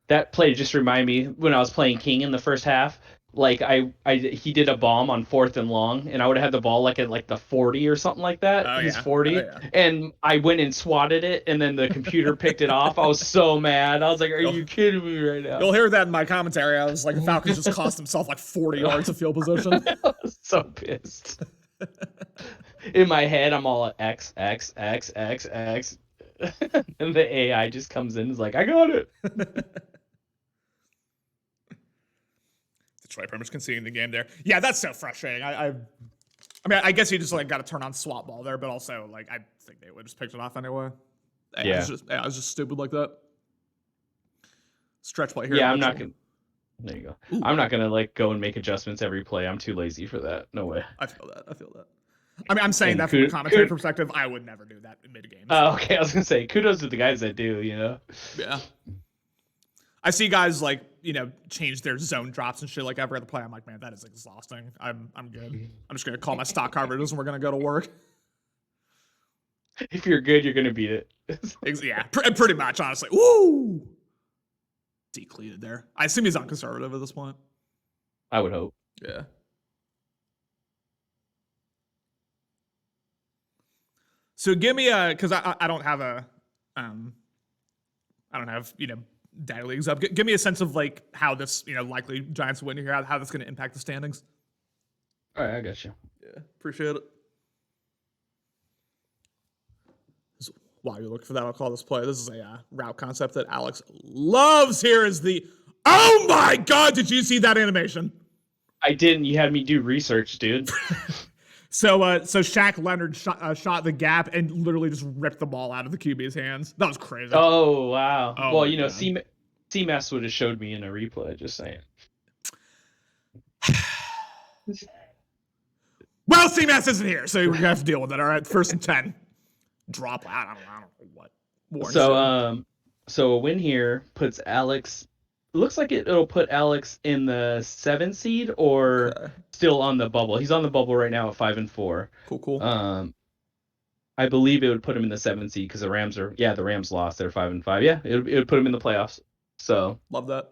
Speaker 2: That play just reminded me when I was playing King in the first half. Like he did a bomb on 4th and long, and I would have had the ball like at like the 40 or something like that. He's 40, and I went and swatted it, and then the computer picked it off. I was so mad. I was like, "Are you kidding me right now?"
Speaker 1: You'll hear that in my commentary. I was like, the Falcons just cost himself like 40 yards of field position.
Speaker 2: I was so pissed. In my head, I'm all at X, X, X, X, X, and the AI just comes in and is like, "I got it."
Speaker 1: Detroit pretty much conceding the game there. Yeah, that's so frustrating. I mean, I guess you just like got to turn on swap ball there, but also like I think they would just picked it off anyway. I was just stupid like that. Stretch play here.
Speaker 2: Yeah, I'm not gonna. There you go. Ooh. I'm not gonna like go and make adjustments every play. I'm too lazy for that. No way.
Speaker 1: I feel that. I mean, I'm saying that from a commentary perspective. I would never do that in mid game.
Speaker 2: Oh, okay. I was gonna say kudos to the guys that do.
Speaker 1: Yeah. I see guys like change their zone drops and shit like every other play. I'm like, man, that is exhausting. I'm good. I'm just gonna call my stock coverages and we're gonna go to work.
Speaker 2: If you're good, you're gonna beat it.
Speaker 1: Yeah, pretty much, honestly. Woo! Decleated there. I assume he's on conservative at this point.
Speaker 2: I would hope.
Speaker 1: Yeah. So give me because I don't have a I don't have data leagues up. Give me a sense of like how this likely Giants win here, how that's going to impact the standings.
Speaker 2: All right, I got you.
Speaker 1: Yeah, appreciate it. While you're looking for that, I'll call this play. This is a route concept that Alex loves. Here is the. Oh my God! Did you see that animation?
Speaker 2: I didn't. You had me do research, dude.
Speaker 1: So Shaq Leonard shot the gap and literally just ripped the ball out of the QB's hands. That was crazy.
Speaker 2: Oh wow.
Speaker 1: Oh,
Speaker 2: well,
Speaker 1: God.
Speaker 2: CMAS would have showed me in a replay. Just saying.
Speaker 1: Well, CMAS isn't here, so we're gonna have to deal with it. All right, 1st and 10. Drop. I don't know what.
Speaker 2: So a win here puts Alex. Looks like it'll put Alex in the 7 seed or still on the bubble. He's on the bubble right now at 5-4.
Speaker 1: Cool.
Speaker 2: I believe it would put him in the 7 seed because the Rams lost. They're 5-5. Yeah, it would put him in the playoffs. So
Speaker 1: love that.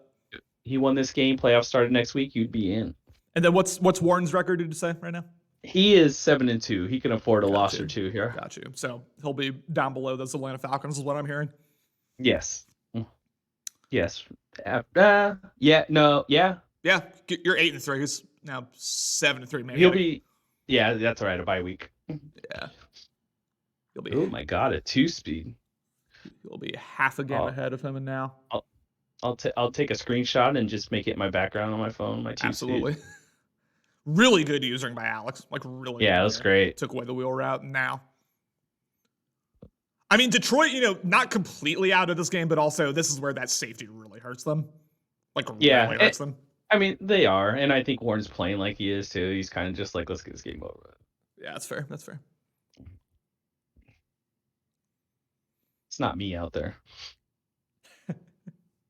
Speaker 2: He won this game. Playoffs started next week. You'd be in.
Speaker 1: And then what's Warren's record? Did you say right now?
Speaker 2: He is 7-2. He can afford a loss or two here.
Speaker 1: Got you. So he'll be down below those Atlanta Falcons, is what I'm hearing.
Speaker 2: Yes. Yes. Yeah. No. Yeah.
Speaker 1: Yeah. You're 8-3. He's now 7-3. Maybe
Speaker 2: he'll be. Yeah, that's all right. A bye week.
Speaker 1: Yeah. He'll be.
Speaker 2: Oh my God, a 2-speed.
Speaker 1: He'll be half a game ahead of him, and now.
Speaker 2: I'll take a screenshot and just make it my background on my phone. My 2-speed.
Speaker 1: Absolutely. Really good using by Alex. Like really.
Speaker 2: Yeah, that's great.
Speaker 1: Took away the wheel route, and now. I mean, Detroit, not completely out of this game, but also this is where that safety really hurts them. Like, really hurts them.
Speaker 2: I mean, they are, and I think Warren's playing like he is too. He's kind of just like, let's get this game over.
Speaker 1: Yeah, that's fair. That's fair.
Speaker 2: It's not me out there.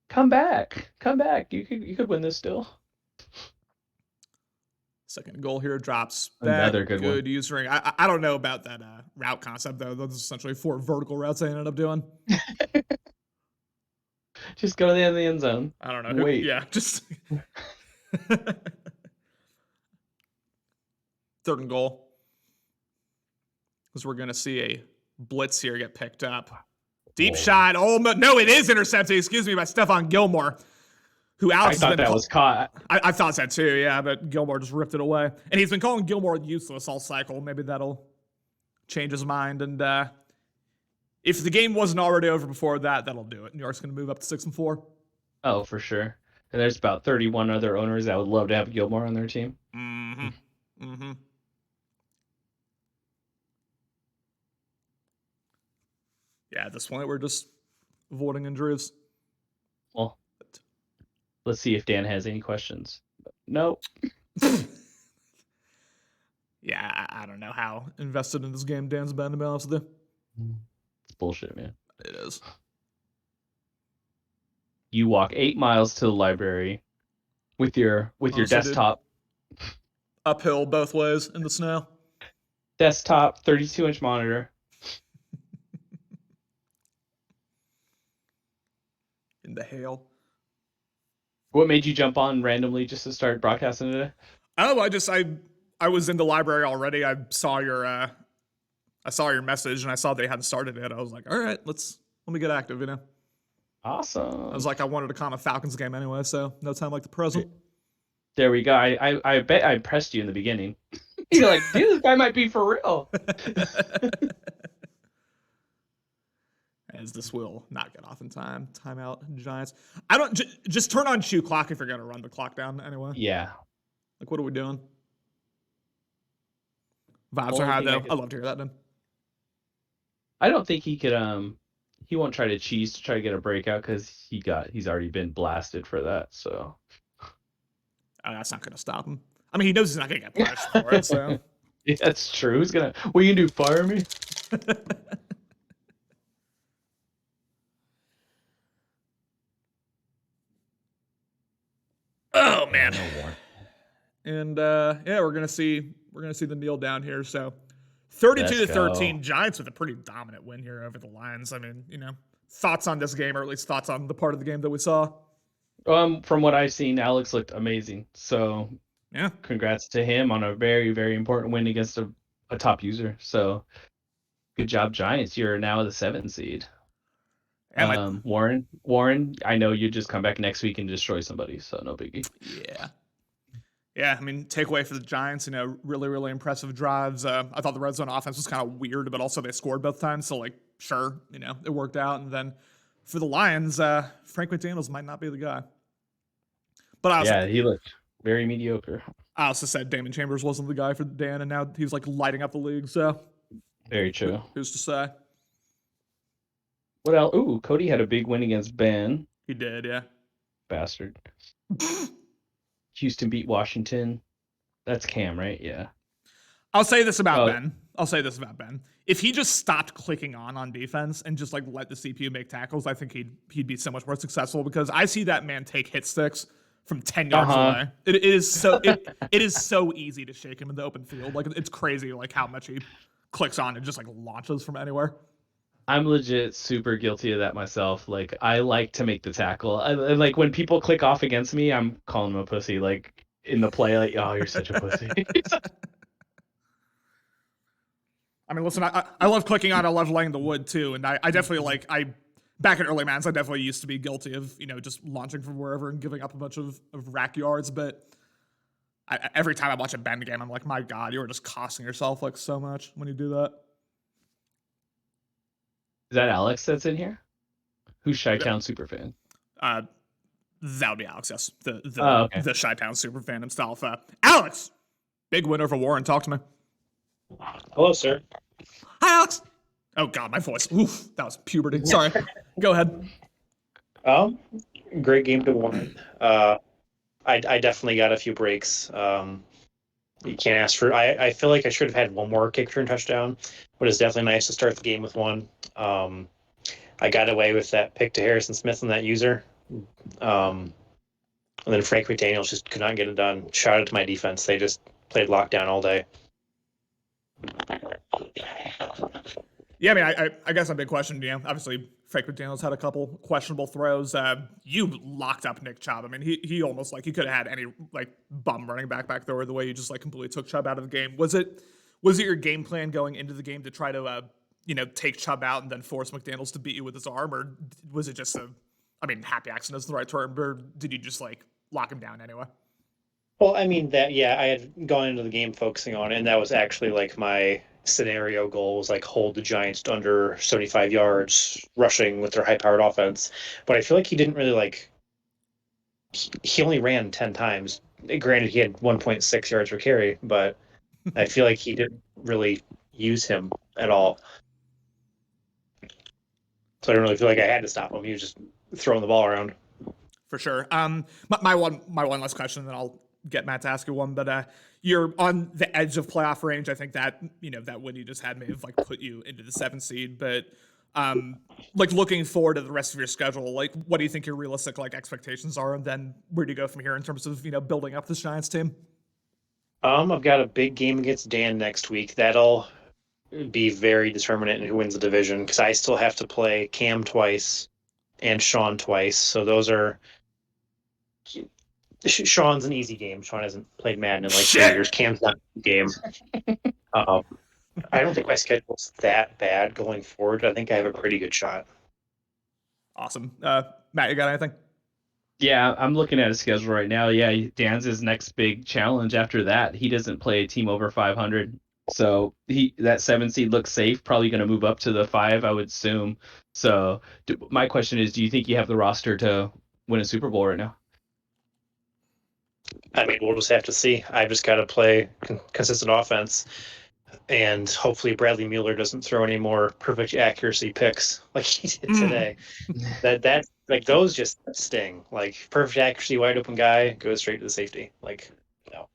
Speaker 2: Come back. You could win this still.
Speaker 1: Second goal here drops back.
Speaker 2: Another good
Speaker 1: usering. I don't know about that route concept though. Those are essentially 4 vertical routes I ended up doing.
Speaker 2: Just go to the end zone.
Speaker 1: I don't know.
Speaker 2: Wait.
Speaker 1: Yeah, just 3rd and goal. Because we're gonna see a blitz here get picked up. Deep shot. Oh no, it is intercepted. Excuse me, by Stephon Gilmore. Who Alex
Speaker 2: I thought that was caught.
Speaker 1: I thought that too, yeah, but Gilmore just ripped it away. And he's been calling Gilmore useless all cycle. Maybe that'll change his mind. And if the game wasn't already over before that, that'll do it. New York's going to move up to 6-4.
Speaker 2: Oh, for sure. And there's about 31 other owners that would love to have Gilmore on their team.
Speaker 1: Yeah, at this point, we're just avoiding injuries.
Speaker 2: Well, let's see if Dan has any questions. No.
Speaker 1: Yeah, I don't know how invested in this game Dan's been, to be honest with you.
Speaker 2: It's bullshit, man.
Speaker 1: It is.
Speaker 2: You walk 8 miles to the library with your desktop.
Speaker 1: Uphill both ways in the snow.
Speaker 2: Desktop, 32-inch monitor.
Speaker 1: In the hail.
Speaker 2: What made you jump on randomly just to start broadcasting today?
Speaker 1: Oh, I was in the library already. I saw your message and I saw they hadn't started it. I was like, all right, let me get active,
Speaker 2: Awesome.
Speaker 1: I was like, I wanted to comment Falcons game anyway, so no time like the present.
Speaker 2: There we go. I bet I impressed you in the beginning. You're like, dude, this guy might be for real.
Speaker 1: As this will not get off in time. Timeout, Giants. I don't just turn on shoe clock if you're gonna run the clock down anyway.
Speaker 2: Yeah.
Speaker 1: Like, what are we doing? Vibes are high though. I'd love to hear that then.
Speaker 2: I don't think he could. He won't try to cheese to try to get a breakout because he's already been blasted for that. So
Speaker 1: that's not gonna stop him. I mean, he knows he's not gonna get punished for it. So
Speaker 2: yeah, that's true. He's gonna. What are you gonna do? Fire me?
Speaker 1: Oh man. And yeah, we're gonna see the kneel down here. So 32-13, Giants with a pretty dominant win here over the Lions. I mean, thoughts on this game, or at least thoughts on the part of the game that we saw?
Speaker 2: From what I've seen, Alex looked amazing. So
Speaker 1: yeah,
Speaker 2: congrats to him on a very, very important win against a top user. So good job, Giants. You're now the 7 seed.
Speaker 1: And
Speaker 2: Warren, I know you just come back next week and destroy somebody, so no biggie.
Speaker 1: yeah. Yeah, I mean, takeaway for the Giants, really, really impressive drives. I thought the red zone offense was kind of weird, but also they scored both times. So, like, sure, it worked out. And then for the Lions, Frank McDaniels might not be the guy. But
Speaker 2: he looked very mediocre.
Speaker 1: I also said Damon Chambers wasn't the guy for Dan, and now he's like lighting up the league. So,
Speaker 2: very true.
Speaker 1: Who's to say?
Speaker 2: What else? Ooh, Cody had a big win against Ben.
Speaker 1: He did, yeah.
Speaker 2: Bastard. Houston beat Washington. That's Cam, right? Yeah.
Speaker 1: I'll say this about Ben. If he just stopped clicking on defense and just like let the CPU make tackles, I think he'd be so much more successful, because I see that man take hit sticks from 10 yards away. It is so easy to shake him in the open field. Like, it's crazy like how much he clicks on and just like launches from anywhere.
Speaker 2: I'm legit super guilty of that myself. Like, I like to make the tackle. Like, when people click off against me, I'm calling them a pussy. Like, in the play, like, oh, you're such a pussy.
Speaker 1: I mean, listen, I love clicking on. I love laying the wood too, and I definitely back in early Mans, I definitely used to be guilty of just launching from wherever and giving up a bunch of rack yards. But every time I watch a Ben game, I'm like, my God, you are just costing yourself like so much when you do that.
Speaker 2: Is that Alex that's in here? Who's Chi-Town superfan?
Speaker 1: That would be Alex, yes. The Chi-Town superfan himself. Alex! Big winner for Warren. Talk to me.
Speaker 3: Hello, sir.
Speaker 1: Hi, Alex! Oh, God, my voice. Oof, that was puberty. Sorry. Go ahead.
Speaker 3: Great game to Warren. I definitely got a few breaks. You can't ask for... I feel like I should have had one more kick return touchdown, but it's definitely nice to start the game with one. I got away with that pick to Harrison Smith and that user. And then Frank McDaniels just could not get it done. Shout out to my defense. They just played lockdown all day.
Speaker 1: Yeah, I mean, I guess a big question, obviously Frank McDaniels had a couple questionable throws. You locked up Nick Chubb. I mean, he almost he could have had any bum running back there, the way you just completely took Chubb out of the game. Was it your game plan going into the game to try to take Chubb out and then force McDaniels to beat you with his arm, or was it just happy accident is the right term, or did you just lock him down anyway?
Speaker 3: Well, I mean I had gone into the game focusing on it, and that was actually my scenario goal was hold the Giants to under 75 yards rushing with their high-powered offense. But I feel like he didn't really he only ran 10 times. Granted, he had 1.6 yards per carry, but I feel like he didn't really use him at all. So I don't really feel like I had to stop him. He was just throwing the ball around.
Speaker 1: For sure. My one last question, and then I'll get Matt to ask you one. But you're on the edge of playoff range. I think that that win you just had may have put you into the 7th seed. But looking forward to the rest of your schedule, what do you think your realistic expectations are, and then where do you go from here in terms of building up this Giants team?
Speaker 3: I've got a big game against Dan next week. That'll be very determinant in who wins the division, because I still have to play Cam twice and Sean twice. So those are... Sean's an easy game. Sean hasn't played Madden in 2 years. Cam's not a game. I don't think my schedule's that bad going forward. I think I have a pretty good shot.
Speaker 1: Awesome. Matt, you got anything?
Speaker 2: Yeah, I'm looking at his schedule right now. Yeah, Dan's his next big challenge. After that, he doesn't play a team over 500. So that 7 seed looks safe. Probably going to move up to the 5, I would assume. So my question is, do you think you have the roster to win a Super Bowl right now?
Speaker 3: I mean, we'll just have to see. I've just got to play consistent offense, and hopefully Bradley Mueller doesn't throw any more perfect accuracy picks like he did today. That those just sting. Perfect accuracy, wide open guy goes straight to the safety. No.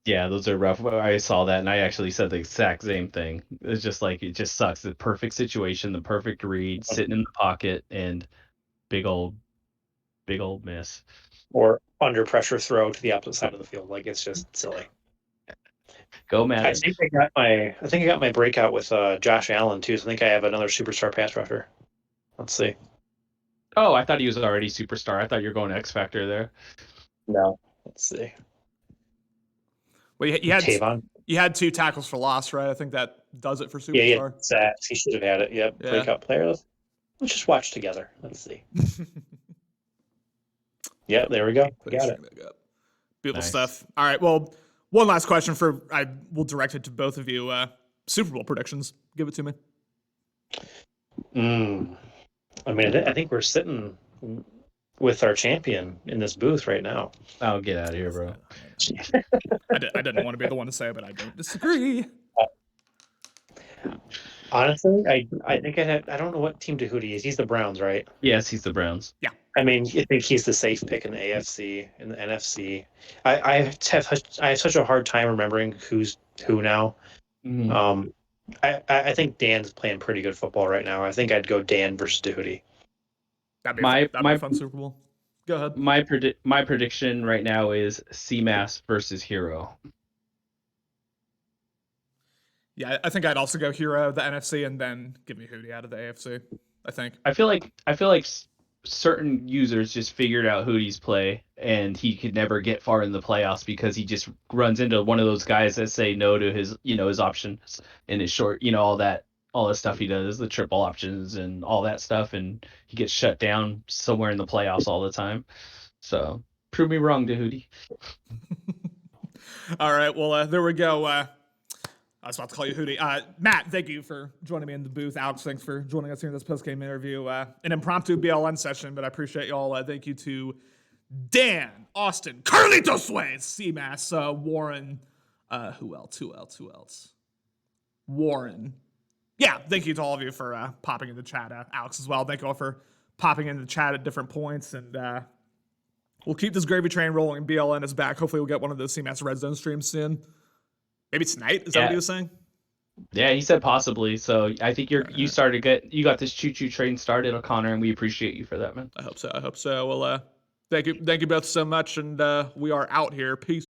Speaker 2: Yeah, those are rough. I saw that, and I actually said the exact same thing. It's just it just sucks. The perfect situation, the perfect read, sitting in the pocket, and big old miss. Or
Speaker 3: under pressure throw to the opposite side of the field. It's just silly.
Speaker 2: Go, Matt.
Speaker 3: I think I got my breakout with Josh Allen too. So I think I have another superstar pass rusher. Let's see.
Speaker 2: Oh, I thought he was already superstar. I thought you were going X Factor there.
Speaker 3: No. Let's see.
Speaker 1: Well, you had 2 tackles for loss, right? I think that does it for superstar.
Speaker 3: Yeah, he should have had it. Yep. Yeah. Breakout player. Let's just watch together. Let's see. Yeah, there we go. We got it.
Speaker 1: Beautiful
Speaker 2: Nice.
Speaker 1: stuff. All right. Well, one last question I will direct it to both of you. Super Bowl predictions. Give it to me.
Speaker 3: I mean, I think we're sitting with our champion in this booth right now.
Speaker 2: Oh, get out of here, bro.
Speaker 1: I didn't want to be the one to say it, but I don't disagree.
Speaker 3: Honestly, I think I don't know what team Tahuti is. He's the Browns, right?
Speaker 2: Yes, he's the Browns.
Speaker 3: I mean, I think he's the safe pick in the AFC and the NFC. I have such a hard time remembering who's who now.
Speaker 2: Mhm.
Speaker 3: I think Dan's playing pretty good football right now. I think I'd go Dan versus Tahuti.
Speaker 1: That'd be
Speaker 2: My
Speaker 1: a fun Super Bowl. Go ahead.
Speaker 2: my prediction right now is CMAS versus Hero.
Speaker 1: Yeah, I think I'd also go Hero, the NFC, and then give me Hootie out of the AFC. I think.
Speaker 2: I feel like certain users just figured out Hootie's play, and he could never get far in the playoffs because he just runs into one of those guys that say no to his his options in his short, all the stuff he does, the triple options and all that stuff, and he gets shut down somewhere in the playoffs all the time. So prove me wrong, Hootie.
Speaker 1: All right. Well, there we go. I was about to call you Hootie. Matt, thank you for joining me in the booth. Alex, thanks for joining us here in this post-game interview. An impromptu BLN session, but I appreciate y'all. Thank you to Dan, Austin, Carlitos Ways, CMAS, Warren. Who else? Warren. Yeah, thank you to all of you for popping in the chat. Alex as well. Thank you all for popping in the chat at different points. And we'll keep this gravy train rolling. BLN is back. Hopefully we'll get one of those CMAS Red Zone streams soon. Maybe tonight? Is that what he was saying?
Speaker 2: Yeah, he said possibly. So I think you got this choo-choo train started, O'Connor, and we appreciate you for that, man.
Speaker 1: I hope so. Well, thank you both so much, and we are out here. Peace.